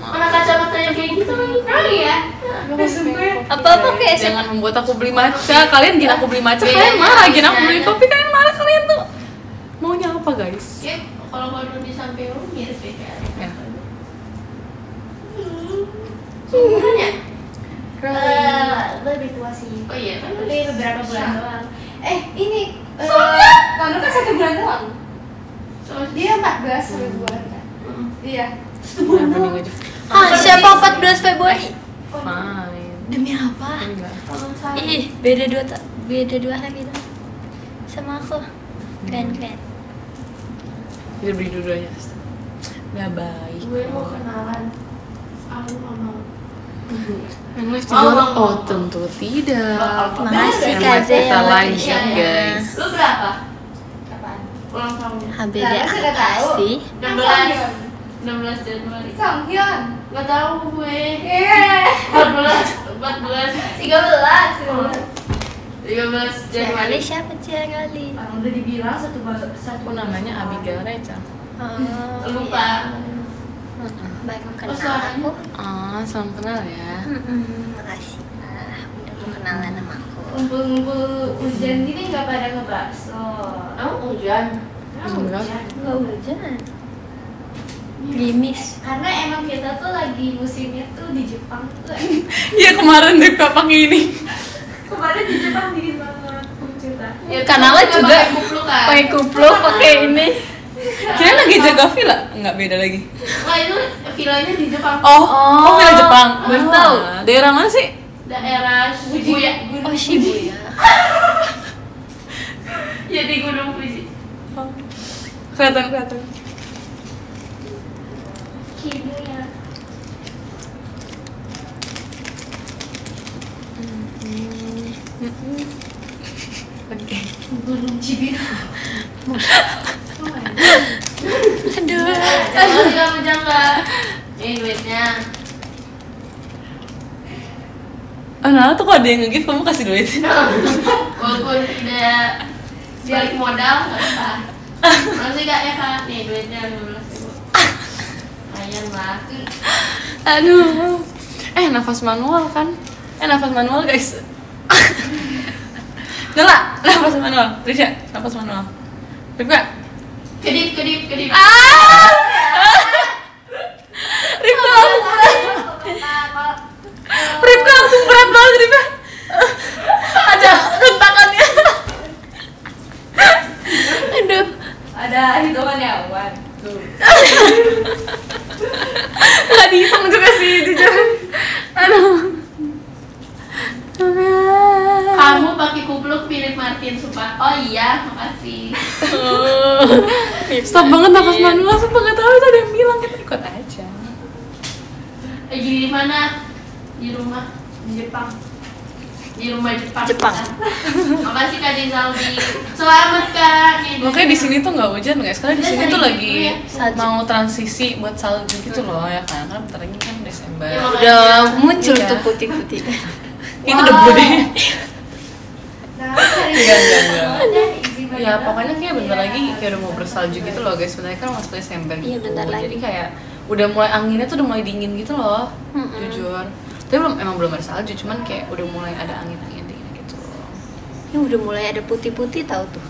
Mana kacamatanya kayak gitu kali ya? Apa kayak Jangan membuat aku beli matcha. Kalian gina aku beli matcha, kalian marah. Gina aku beli kopi, kalian marah. Kalian tuh maunya apa guys? Ya, kalau baru di samping lu mirip ya kayak. Ya. Sebenarnya lebih tua sih. oh iya kan Tapi beberapa bulan doang. ini Manu kan 1 bulan doang. Dia 14 Februari kan. Iya. siapa 14 Februari? Fine. Demi apa? Tapi enggak. Ih, beda dua hari dong. Sama aku. Keren. Kita beli dua-duanya. Nggak baik. gue mau kenalan. Aku nggak mau. Yang live tidur? Oh tentu tidak. Makasih Yang Kak live kita Zel. lanjut guys. Lu berapa? Kapan? Ulang tahunnya? HBD Nah, aku udah apa tahu. sih? 16 Januari. Songhyun. Gak tahu gue. Iya. 14 13. 13 Ciarali Januari. siapa Ciarali? Orang udah dibilang satu Aku namanya Abigail Reca. Oh, Lupa. Baru Oh, kenal suaranya. aku. Ah, salam kenal ya. Makasih udah mau kenalan sama aku. Ngumpul-ngumpul hujan gini nggak pada ngebakso. Hujan. Enggak. Enggak hujan. Gerimis. Karena emang kita tuh lagi musimnya tuh di Jepang tuh. Iya kemarin deh kak pakai ini. Kemarin di Jepang dingin banget. Cerita. Ya, Kanalnya juga juga pakai kupluk kan. Pakai kupluk, pakai ini. Kira lagi jaga villa? Enggak beda lagi. Wah itu villanya di Jepang. Oh villa Jepang. Baru tahu. Daerah mana sih? Daerah Shibuya. Oh, Shibuya. Ya di Gunung Fuji. Kelihatan. Kibuya. pancake. Cibinong. Aduh. Kalau kamu jangan. Ini duitnya. Nah tuh kalau ada yang nge-give kamu kasih duit. Walaupun tidak balik modal nggak apa. Masih kak ya kak. Nih duitnya 15.000. Lumayan lah. Aduh. Nafas manual kan? Nafas manual guys. Nela, nafas manual. Risha, nafas manual. Rifka. Kedip. Rifka langsung berat banget Rifka. Aja hentakannya. Aduh. Ada hitungannya, 1, 2. Gak dihitung juga sih jujur. Aduh. Kamu pakai kupluk Philip Martin sumpah. Oh iya, makasih. Stop banget nafas manual, sumpah gak tahu itu ada yang bilang, kita ikut aja. Lagi di mana? Di rumah di Jepang. Di rumah Jepang. Makasih Kak Dizaldi. Selamat Kak. Makanya di sini tuh nggak hujan guys, karena di sini tuh lagi Salju. mau transisi buat salju gitu loh ya kan, karena bentar lagi kan Desember. Ya, Udah muncul Iya. tuh putih-putih. Itu debu deh. Nah, Enggak. Iya, Ya pokoknya kayak bentar lagi kayak udah mau bersalju gitu loh guys, sebenarnya kan masuk Desember gitu. Iya, bentar lagi. Jadi kayak udah mulai anginnya tuh udah mulai dingin gitu loh, jujur. Tapi emang belum ada salju, cuman kayak udah mulai ada angin-angin dingin gitu. Ini udah mulai ada putih-putih tahu tuh.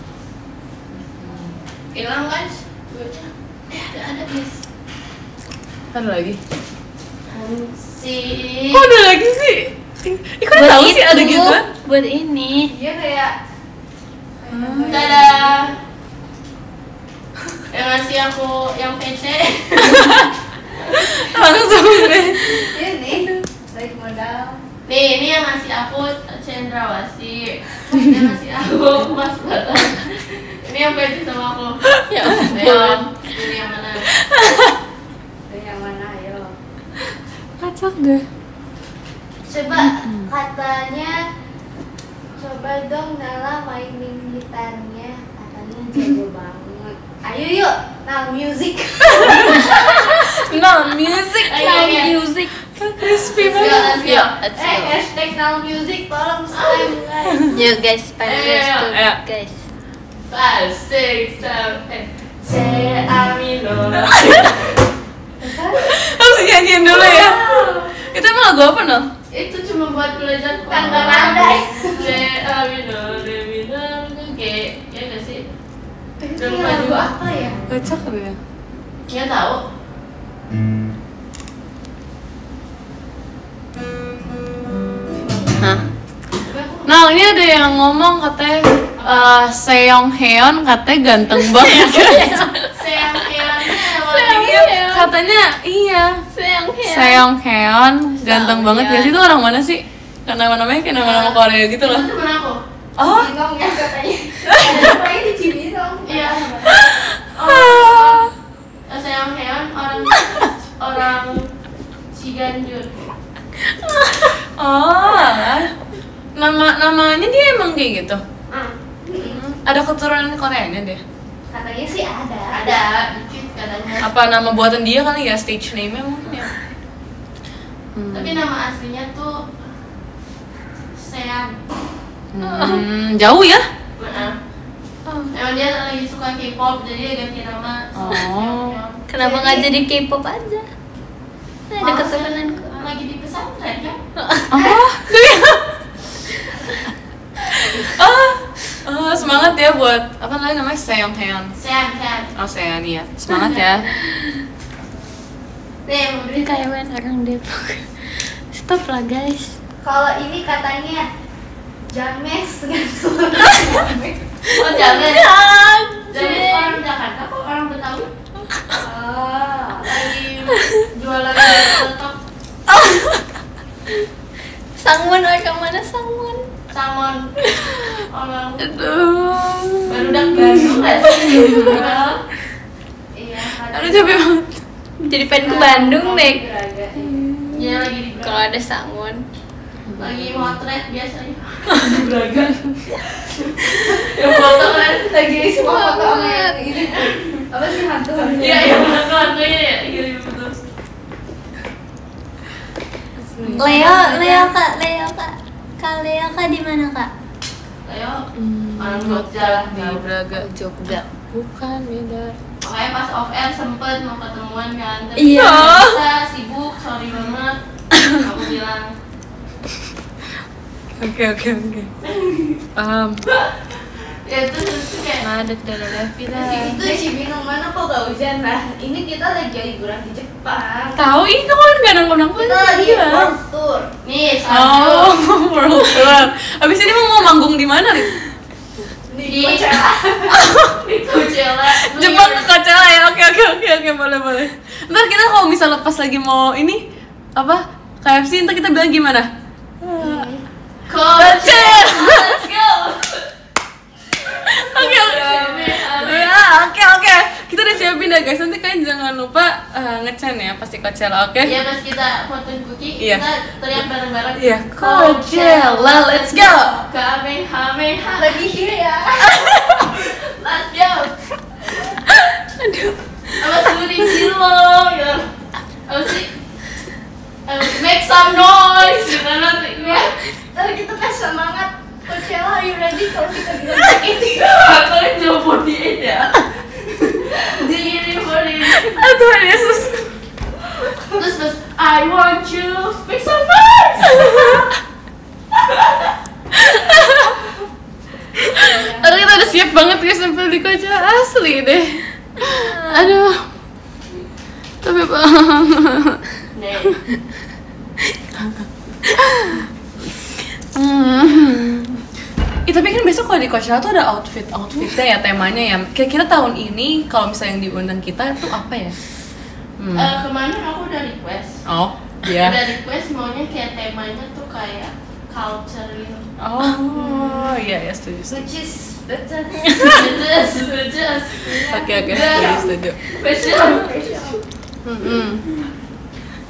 hilang guys. Duitnya. Ada guys. Ada lagi? Si. Kok ada lagi sih? Kok tahu sih ada gitu? Buat ini. Iya kayak Dadah. Yang ngasih aku yang PC. Langsung deh. ini balik modal. Nih, ini yang ngasih aku Cendrawasih. Yang ngasih aku Mas Batas. Ini yang PC sama aku. Ya Ayo, ini yang mana? Dari yang mana ayo? Kacak deh. Coba katanya coba dong Nala mainin gitarnya, katanya jago banget. Ayo yuk, now music. No music. Ayo. Music. Crispy Let's go, banget. let's go. Let's go. Hashtag now music tolong subscribe guys. Yuk guys, podcast tuh Ayo. guys. 5, 6, 7. Say Amino. Harus nyanyiin dulu ya. Itu emang lagu apa no? Itu cuma buat belajar Tangga nada. Say Amino, Remino, kayak ya nggak sih? Itu Belum lagu juga. apa ya? Kacak deh. Nggak tahu. Hah? Nah ini ada yang ngomong katanya Seong Heon katanya ganteng banget. Sayang Iya, katanya iya. Sayang ya. Seong Heon ganteng banget gak sih? Itu orang mana sih? Karena nama-namanya kayak nama-nama Korea gitu loh. Itu temen aku. Oh, Cibinong ya katanya. Katanya di Cibinong. Iya. ah. Sayang Heon orang Ciganjur. Oh, namanya dia emang kayak gitu. Ada keturunan Koreanya deh. Katanya sih ada. Ada dikit katanya. Apa nama buatan dia kali ya, stage name-nya mungkin ya. Tapi nama aslinya tuh Sean. Jauh ya? Emang dia lagi suka K-pop jadi dia ganti nama. Oh. Seon. Kenapa nggak jadi K-pop aja? Nah, ada keturunanku. Lagi di pesantren kan? Oh, semangat ya buat apa namanya Seong Heon. Sean. Oh, Seon ya. Semangat ya. Nih, mau Ini beli kayak orang Depok. Stop lah guys. Kalau ini katanya James gitu. Oh, jangan. Jangan orang Jakarta kok orang Betawi. Lagi jualan di TikTok. Sangwon orang mana Sangwon? Salmon. Orang Aduh. barudak Bandung nggak sih? Iya. Aduh capek banget. Jadi pengen ke Bandung deh. Iya lagi di Kalau ada Sangwon. lagi motret biasanya. Braga. Yang foto kan Lagi semua foto sama yang ini. Apa sih hantu? iya yang hantu-hantunya ya gini betul. Leo kak di mana kak? Ayo orang Jogja di Braga, Jogja. Bukan, beda. makanya pas off air sempet mau ketemuan kan tapi Iya. nggak bisa sibuk sorry banget aku bilang Oke. ya terus kayak Ada Vila. Itu si bingung mana kok gak hujan lah. Ini kita lagi liburan di Jepang. Tahu ih kamu kan gak nongkrong Kita lagi world tour. nih Oh, salju world tour. Abis ini mau manggung di mana nih? di Coachella Jepang ke Coachella ya. Oke, boleh. Ntar kita kalau misal lepas lagi mau ini apa? KFC ntar kita bilang gimana? Coachella let's go Oke. Kita udah siapin ya guys. Nanti kalian jangan lupa nge-chan ya pasti Coachella, oke? ya pas kita fotoin cookie Iya. kita teriak bareng-bareng Iya, Coachella, let's go. Kamehameha Lagi here ya. let's go apa Suri Cilo gitu apa sih make some noise gitu nanti Ntar kita tes semangat. Coachella, are you ready? Kalau kita bilang sakit aku yang jauh 48 ya jadi 48 Aduh, Yesus. terus I want you make some noise Aduh, kita udah siap banget guys sampai di Coachella asli deh. Aduh. Tapi banget. nih Tapi kan besok kalau di Coachella tuh ada outfitnya ya, temanya ya. Kira-kira tahun ini kalau misalnya yang diundang kita tuh apa ya? kemarin aku udah request Oh, iya. udah request maunya kayak temanya tuh kayak culture gitu Oh, iya setuju. which is better. Bejes Oke, setuju. fashion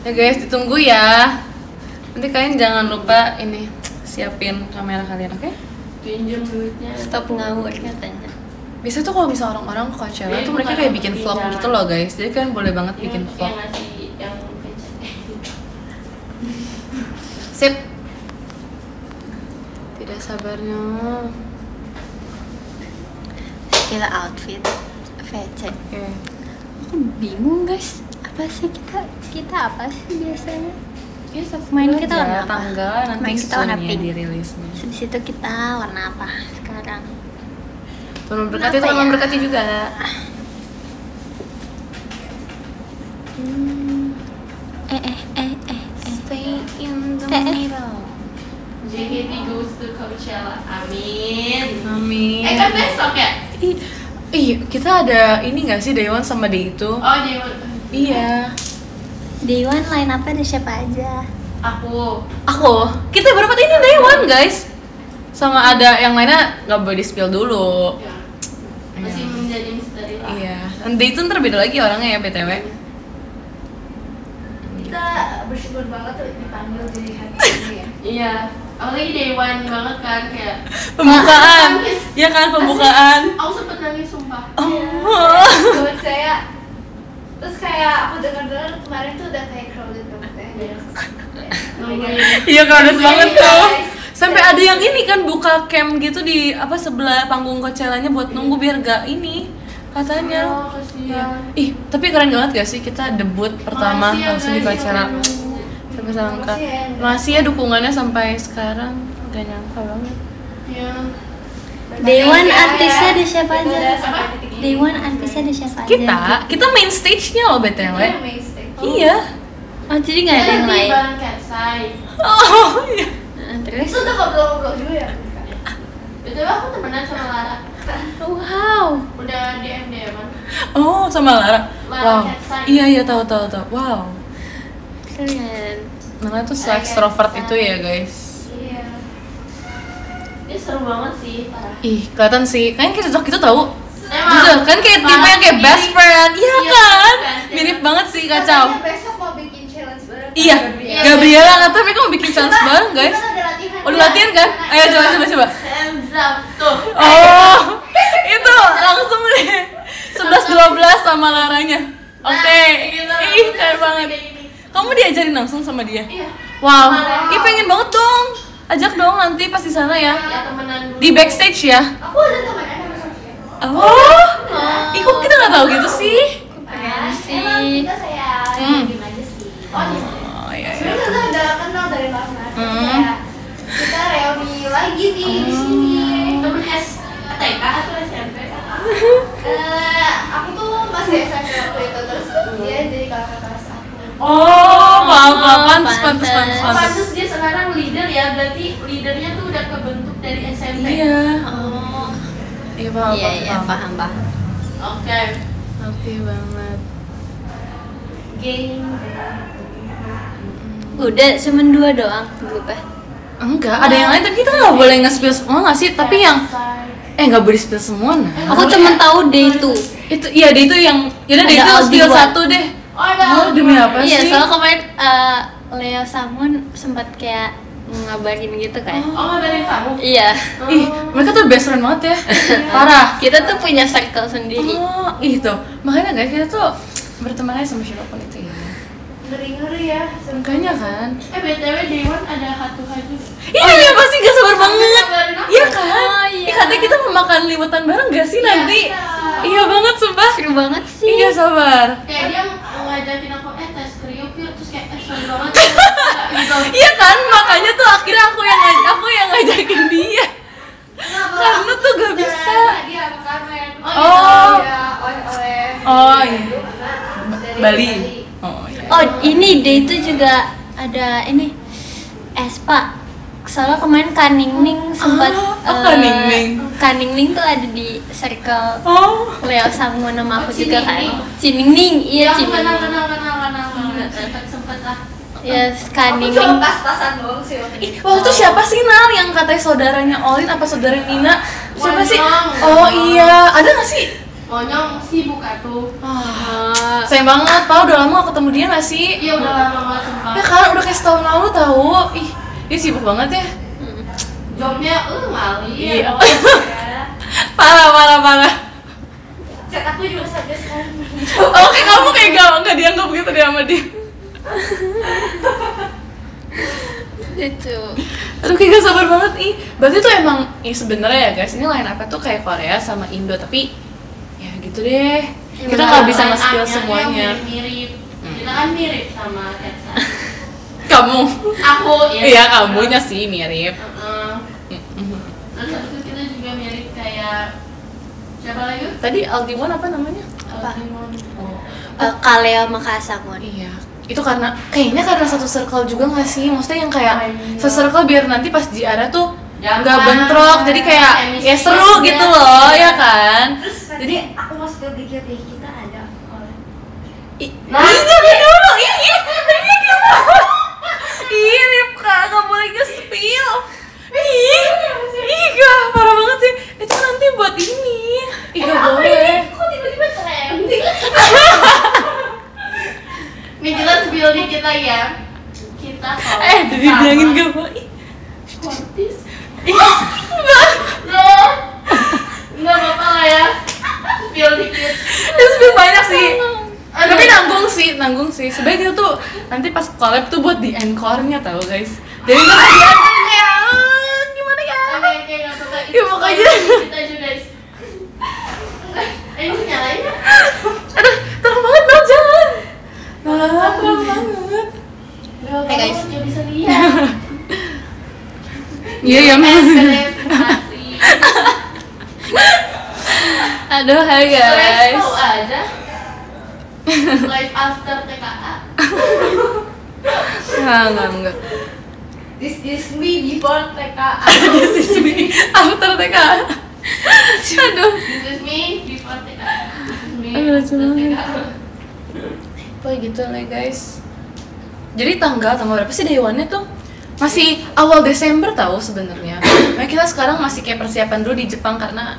Ya guys, ditunggu ya. Nanti kalian jangan lupa ini siapin kamera kalian, oke? pinjam duitnya Stop ngawur katanya. Biasanya tuh kalau misalnya orang-orang ke Coachella tuh mereka kayak bikin vlog gitu loh guys. Jadi kalian boleh banget bikin yang vlog. ngasih yang pecah Sip. Tidak sabarnya. Skill outfit VC. Oke. Aku bingung guys. Apa sih kita apa sih biasanya? Ya, Main kita aja, warna apa? tanggal nanti Main kita warna soon-nya pink. dirilisnya. Habis itu kita warna apa sekarang? Tuhan memberkati, Kenapa Tuhan ya? memberkati juga. Stay in the middle. JKT goes to Coachella amin Amin. kan besok ya Ih, kita ada ini nggak sih Day One sama Day itu? oh dia Iya. Day One line apa ada siapa aja? aku Kita berempat ini Day One guys. Sama ada yang lainnya nggak boleh di spill dulu. ya, masih menjadi misteri lah Iya. Dan Day itu ntar beda lagi orangnya ya BTW. Kita bersyukur banget tuh dipanggil jadi hari ini ya. iya apalagi day one banget kan kayak Pembukaan. nangis. Ya kan pembukaan. aku sempet nangis sumpah Oh. Buat saya. Terus kayak aku dengar-dengar kemarin tuh udah kayak crowded banget ya. nungguin Iya crowded banget tuh. Guys. Sampai ada yang ini kan buka camp gitu di apa sebelah panggung Coachella-nya buat nunggu biar gak ini katanya. oh kasihan Ih, tapi keren banget gak sih kita debut pertama Makasih ya, langsung di guys, Coachella. yang udah nunggu. Sampai sangka. Makasih ya. Masih ya dukungannya sampai sekarang. Gak nyangka banget. Iya. Day One Makasih ya. artisnya ada siapa Kita aja? udah sampai titik ini. Day One artisnya ada siapa aja? Kita main stage-nya loh BTW. Iya, main stage. Iya. Oh jadi nggak ada yang Nanti lain? bareng Katsai. Oh, iya. Terus? Itu udah ngobrol-ngobrol juga ya? Itu aku temenan sama Lara. Wow. Udah DM kan. Oh, sama Lara. Lara Wow. Katsai. Iya, tahu. Wow. Keren. Namanya tuh extrovert itu ya, guys. Iya. Ini seru banget sih, parah. Ih, kelihatan sih. Kayaknya kita gitu tahu. Emang. Gitu, kan kayak tipe yang kayak best Mirip. friend. Iya Iya, kan? kan? Mirip banget sih, kacau. Katanya besok mau bikin challenge bareng. Iya, Iya. Gabriela kata mereka mau bikin challenge bareng, guys. Kita Udah latihan kan? Ayo coba. Hands up tuh. Oh, itu langsung deh 11-12 sama laranya. Oke, ih keren banget. Kamu diajarin langsung sama dia? Iya. Wow, ih pengen banget dong. Ajak dong nanti pas di sana ya. Ya temenan dulu. Di backstage ya. Aku ada temennya sama Sofia. Oh, ih kok kita nggak tahu gitu sih? Keren sih. Emang kita saya diem aja sih. Oh gitu. Oh iya. Sebenarnya kita udah kenal dari lama. Hmm. Kayak kita reuni lagi nih di sini. Temen TK atau SMP? Aku tuh masih SMP waktu itu, terus dia jadi kakak kelas aku. Oh, pantes. Pantes dia sekarang leader ya, berarti leadernya tuh udah kebentuk dari SMP. Iya. Oh. Iya paham. Iya, paham. Oke. Ngerti banget. Geng. Udah cuman 2 doang grupnya. Enggak, ada yang lain tapi kita nggak boleh nge-spill semua nggak sih? Tapi yang nggak boleh spill semua nah. Aku cuma tahu day itu. Itu iya dia itu yang yaudah deh Ada itu Aldi spill buat. 1 deh. Oh ada. Oh, demi apa Iya, sih? soalnya kemarin Leo Samun sempat kayak ngabarin gitu kan. Oh dari kamu. Iya. Ih, mereka tuh best friend banget ya. Parah. Kita tuh punya circle sendiri. Oh, itu. Makanya guys kita tuh berteman aja sama siapapun itu ya. Ngeri-ngeri ya. Makanya kan. BTW Dewan ada hatu juga. Iya, pasti gak sabar banget. Ngabarin aku. Iya kan? Oh, iya. Ih, katanya kita mau makan liwetan bareng gak sih nanti? Iya banget sumpah. Seru banget sih. Iya sabar. Kayak dia ngajakin aku tes kriuk yuk, terus kayak sorry banget gitu. Iya kan? Makanya tuh akhirnya aku yang ngajakin dia. Karena tuh gak bisa. Dia sama Carmen. Oh. Iya, oleh-oleh. Oh iya. Dari Bali. Oh iya. Oh, ini day itu juga ada ini Espa. Soalnya kemarin Kaningning sempat Kaningning? Kaningning tuh ada di circle Oh. Leo sama nama aku Oh, juga kan. Ciningning. Ciningning, iya Aku Ciningning. kenal. Sempet lah. Ya, Aku cuma Kaningning. pas-pasan doang sih waktu Ih, itu. waktu itu siapa sih Nal yang katanya saudaranya Olin apa saudara Nina? Siapa sih? Wanyong. Oh iya, ada gak sih? Monyong sibuk tuh. Sayang banget, Pau udah lama gak ketemu dia gak sih? Iya udah lama banget sumpah. Ya kan, udah kayak setahun lalu tahu. Ih, dia sibuk banget ya. Jobnya mali. Iya. Ya. Parah. Chat aku juga sampai sekarang. Oke, kamu kayak gak dianggap gitu deh sama dia. Itu. Aduh, kayak gak sabar banget ih. Berarti tuh emang, sebenarnya ya guys, ini line up-nya tuh kayak Korea sama Indo, tapi ya gitu deh. Kita nggak bisa nge-spill semuanya. Mirip. Kita kan mirip sama Tetsa. Kamu? Aku ya. Iya, kamunya sih mirip. Terus habis itu kita juga mirip kayak siapa lagi? Tadi Aldiwan apa namanya? Apa? Altimon. Kaleo sama Kasamon. Iya. Itu kayaknya karena satu circle juga nggak sih? Maksudnya yang kayak se-circle biar nanti pas di area tuh nggak Gampang. bentrok, jadi kayak ya seru gitu loh, ya kan? Terus Jadi aku masuk ke BGP kita ada oleh. Nah, jangan dulu, ih Ripka, nggak boleh nge-spill. Ih, gak, parah banget sih. Itu nanti buat ini. Ih, gak boleh. Kok tiba-tiba trending? Nih kita spill dikit lagi ya. Kita Dibilangin gak boleh. Sportis. Nggak apa-apa lah ya. Spill dikit. Itu spill banyak sih. Tapi nanggung sih. Sebenarnya itu tuh nanti pas collab tuh buat di encore-nya tau guys. Jadi tuh kayak gimana ya? Oke, nggak apa-apa. Ya, pokoknya. Kita juga guys. Ini nyalain ya? Aduh, terang banget dong, jangan. Nah, terang banget. Hey guys. Nggak bisa lihat. Iya, Aduh, hai guys. Tahu aja. Live after TKA. Enggak. This is me before TKA. This is me after TK. Aduh. This is me before TKA. This is me Aduh, lucu after banget. TKA. Kayak gitu lah guys. Jadi tanggal berapa sih day one-nya tuh? Masih awal Desember tahu sebenarnya. Nah, kita sekarang masih kayak persiapan dulu di Jepang karena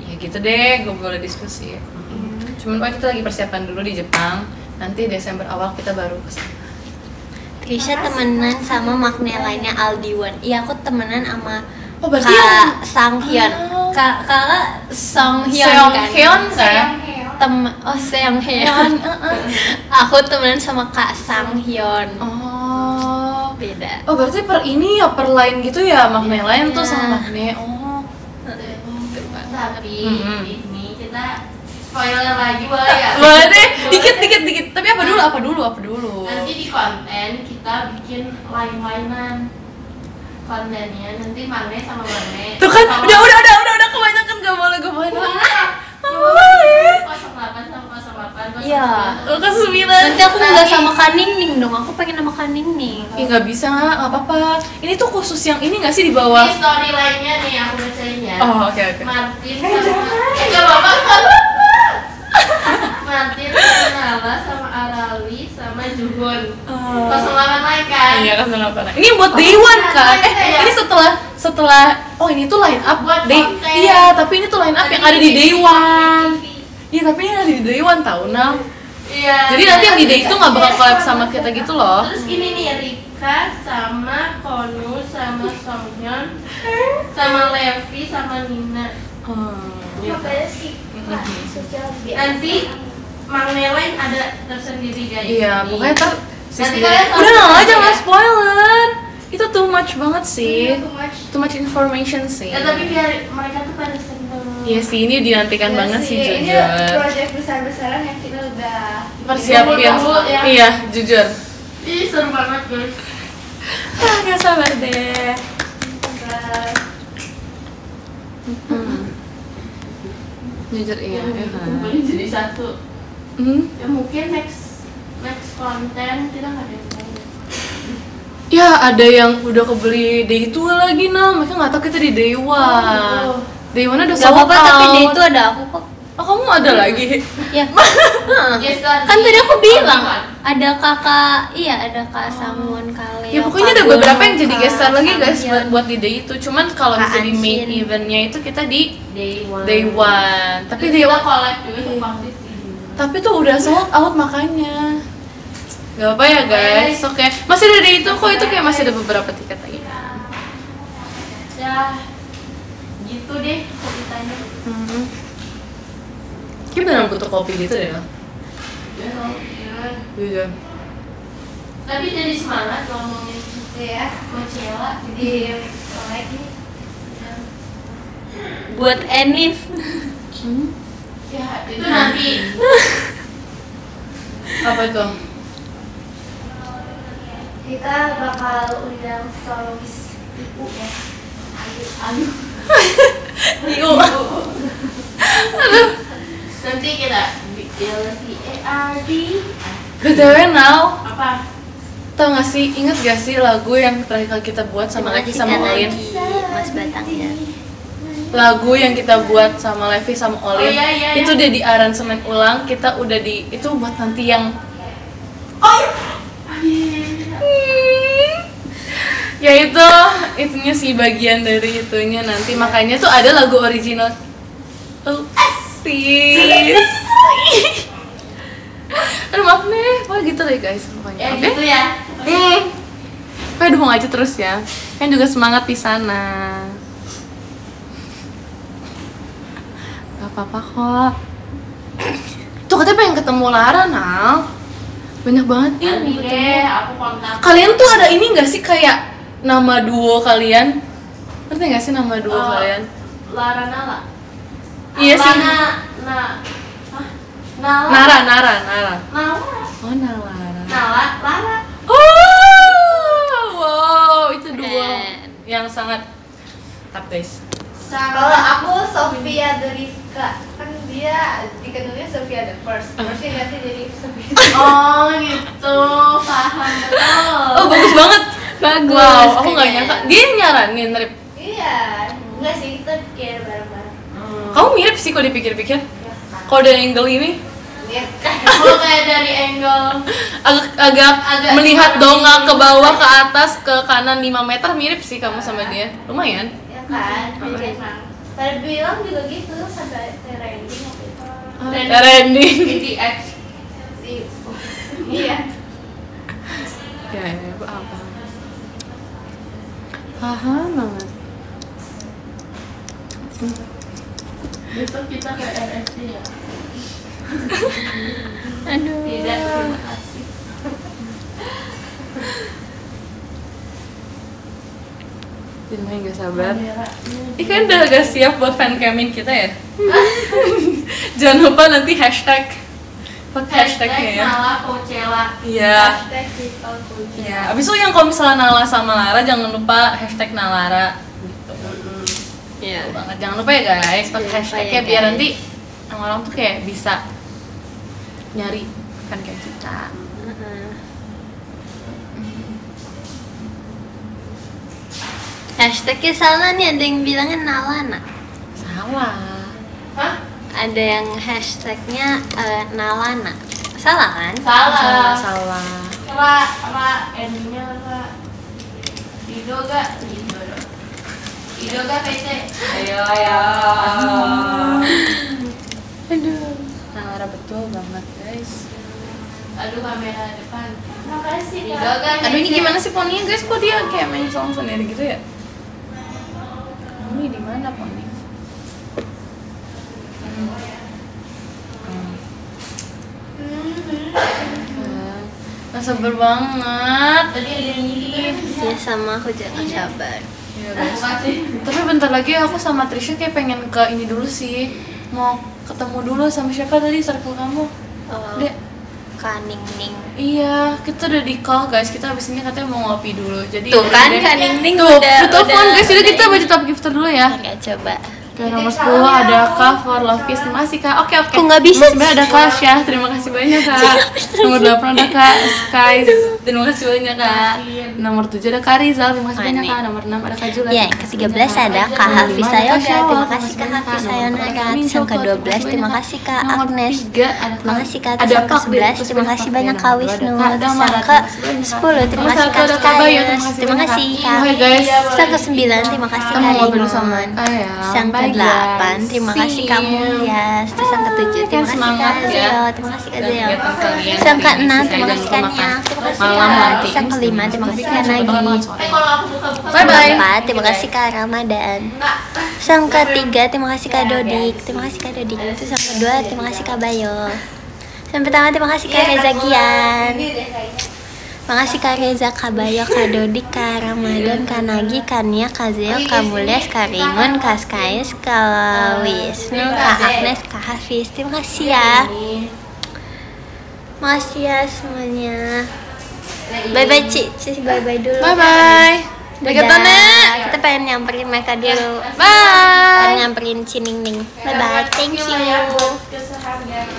ya gitu deh, gue boleh diskusi. Cuman kita lagi persiapan dulu di Jepang. Nanti Desember awal kita baru kesana. Krisya temenan sama makna lainnya Aldiwan. Iya, aku temenan sama Oh, berarti Kak Sanghyun. Kakak Sanghyun kan? Seonghyun kan? Seonghyun. Aku temenan sama Kak Sanghyun. Oh. Beda. Oh, berarti per ini ya per line gitu ya, makna lain tuh Iya. sama makna. Oh. Tapi ini kita spoiler lagi boleh ya? Boleh deh, dikit. Tapi apa dulu? Nanti di konten kita bikin lain-lainan kontennya, nanti Magne sama Magne. Tuh kan, udah kebanyakan gak boleh. 08 sama 08. Iya. Ke 9. Nanti aku nggak sama Kak Ningning dong. Aku pengen sama Kak Ningning. Ih, nggak bisa, nggak apa-apa. Ini tuh khusus yang ini nggak sih di bawah? Ini story lainnya nih aku bacain ya. Oh, oke. Martin sama nggak apa-apa. Martin sama Nala sama Arali sama Juhun. 08 lain kan? Iya kan, kenapa? Ini buat day one kan? Ini setelah oh ini tuh line up Buat day. konten. Iya, tapi ini tuh line up yang ada di day one. Iya, tapi ini ada di day one tau Nal. Iya. Jadi nanti yang di day itu nggak bakal collab sama kita gitu loh. Terus ini nih Rika sama Konu sama Songhyun sama Levi sama Nina. Makanya sih sosial biasa. Nanti Mang Nelain ada tersendiri guys. Iya, Nih. pokoknya ntar Nanti kalian tahu udah nggak aja jangan ya. spoiler. Itu too much banget sih. Too much. Too much information sih. Ya tapi biar mereka tuh pada seneng. Iya sih, ini dinantikan banget sih Ini jujur. project besar-besaran yang kita udah Persiapin. Tunggu, ya. Iya, jujur. Ih seru banget guys. Gak sabar deh. Jujur iya. Kumpulin jadi satu. Ya mungkin next konten kita nggak ada yang tahu. Ya ada yang udah kebeli day 2 lagi mereka nggak tahu kita di day 1. Day 1 udah Gak sold apa-apa, tapi out. dia itu ada aku kok. Oh kamu ada lagi? Ya. Yes, Kan tadi aku bilang ada kakak, ada Kak Samuan Kaleo. Ya pokoknya ada Kak beberapa yang Gunung, jadi Kak guest lagi guys Samhyun. buat di day itu. Cuman kalau Kak bisa di main Ansin. eventnya itu kita di day one. day 1. Tapi Terus day kita 1 collab juga sama Paksis. tapi tuh udah sold out makanya. Gak apa ya guys. Oke. Masih ada day itu kok, itu kayak masih ada beberapa tiket lagi. Ya gitu deh ceritanya. Kita beneran butuh kopi gitu deh. Jujur. Tapi jadi semangat ngomongin ya Coachella. jadi lagi Buat Enif. Ya itu nanti Apa itu? kita bakal undang solois ibu ya. Aduh. nanti kita LCARD BTW now, apa? tau gak sih, inget gak sih lagu yang terakhir kali kita buat sama Levi sama Olin? Mas Batangnya. Lagu yang kita buat sama Levi sama Olin, Oh, iya. itu udah di aransemen ulang, kita udah di, itu buat nanti yang ya itunya sih bagian dari itunya nanti, makanya tuh ada lagu original. Oh, sis. Aduh maaf nih, pokoknya gitu deh guys pokoknya. Ya Oke? gitu ya. Pokoknya dukung aja terus ya. Kan juga semangat di sana. Gak apa-apa kok. Tuh katanya pengen ketemu Lara, Nal. Banyak banget ya Nanti mau deh ketemu. aku kontak. Kalian tuh ada ini gak sih kayak nama duo kalian? Ngerti gak sih nama duo kalian? Lara Nala. Iya sih. Nala. Nara. Nala. Oh, Nala. Nala. Lara. Oh, wow, itu duo Keren. yang sangat top guys. Kalau aku Sofia Dorika, kan dia dikenalnya Sofia the First, terusnya ganti jadi Sofia. Oh gitu, paham betul. Oh, bagus banget. Bagus. Wow, aku nggak kayaknya. nyangka. Dia yang nyaranin, Rip. Iya, enggak sih kita care bareng-bareng. Kamu mirip sih kalau dipikir-pikir. Kalau dari angle ini Iya. Kalau kayak dari angle agak Agak melihat seperti dongak ke bawah, ke atas, ke kanan 5 meter mirip sih kamu sama dia. Lumayan. Ya kan, memang. Pada bilang juga gitu sampai trending waktu itu. Trending. BTS. Iya. Ya, apa? Paham banget. Besok kita ke RSC ya. Aduh. Tidak, terima kasih. Jadi main gak sabar. Ih kan udah gak siap buat fancamin kita ya? Jangan lupa nanti hashtag. Pakai hashtagnya ya. Nala Coachella. Iya. Hashtag Crystal Coachella. Iya. Abis itu yang kalau misalnya Nala sama Lara jangan lupa hashtag Nalara. Gitu. Iya. Betul banget. Jangan lupa ya guys, pakai Jangan lupa hashtagnya ya, biar guys. nanti orang-orang tuh kayak bisa nyari fancam kita. Hashtagnya salah nih, ada yang bilangnya Nalana. Salah. Hah? Ada yang hashtagnya Nalana. Salah kan? Salah. Salah. Endingnya Ra. Ido gak? Ido gak PC? Ayo. Aduh. Nalara betul banget guys. Aduh, kamera depan. Makasih Ido Kak. gak? Aduh ini gimana sih poninya guys? Kok dia kayak main song sendiri gitu ya? Ini di mana poni? Nah, sabar banget. Tadi ada yang nyilir. Ya sama aku jangan sabar. Iya guys. Makasih. Tapi bentar lagi aku sama Trisha kayak pengen ke ini dulu sih. Mau ketemu dulu sama siapa tadi circle kamu? Dek. Kaning Ning. Iya, kita udah di call guys. Kita abis ini katanya mau ngopi dulu. Jadi Tuh kan deh. Kaning Ning Tuh, udah telepon guys. Jadi kita udah. baca top gifter dulu ya. Oke, coba. Ke nomor 10 ada Kak for Love Kiss. Terima kasih Kak. Oke. Kok nggak bisa Nomor 9 ada Kak Syah. Terima kasih banyak Kak. Nomor 8 ada Kak Sky. Terima kasih banyak Kak. Nomor 7 ada Kak Rizal. Terima kasih banyak Kak. Nomor 6 ada Kak Jula. Ya, yang ke-13 ada Kak Hafiz Sayonara. Terima kasih Kak Hafiz Sayonara. Terus yang ke-12 terima kasih Kak Agnes. Terima kasih Kak. Terus yang ke-11 terima kasih banyak Kak Wisnu. Terus yang ke-10 terima kasih Kak Skayus. Terima kasih Kak. Oke guys. Terus yang ke-9 terima kasih Kita Kak mau ngobrol Rimon. sama mereka ya. Terus yang Bye, ke-8 guys. terima kasih See Kak you. Mulyas. Terus yang ke-7 terima kasih Semangat Kak ya. Zeo. Terima kasih Kak Dan Zeo. kegiatan kalian Terus yang hari ini ke-6 sih, terima jangan kasih lupa Kak makan Nia. Terima kasih malam Kak. nanti. Terus yang ke-5 terima kasih Kak Nagi. Kalau aku buka-buka. Bye bye. Keempat, terima kasih Kak Ramadan. Terus yang ketiga, terima kasih Kak Dodik. Terima kasih Kak Dodik. Terus yang kedua, terima kasih Kak Bayo. Terus yang pertama, terima kasih Kak Reza Gian. Ini deh kayaknya. Terima kasih Kak Reza, Kak Bayo, Kak Dodik, Kak Ramadan, Kak Nagi, Kak Nia, Kak Zeo, Kak Mulyas, Kak Rimon, Kak Skayus, Kak Wisnu, Kak Agnes, Kak Hafiz. Terima kasih ya. Makasih ya semuanya. Bye-bye Ci. Ci, bye-bye dulu. Bye bye. Dadah. Kita pengen nyamperin mereka dulu. Bye. Pengen nyamperin Cining Ning. Bye bye. Thank you. Kesehargaan.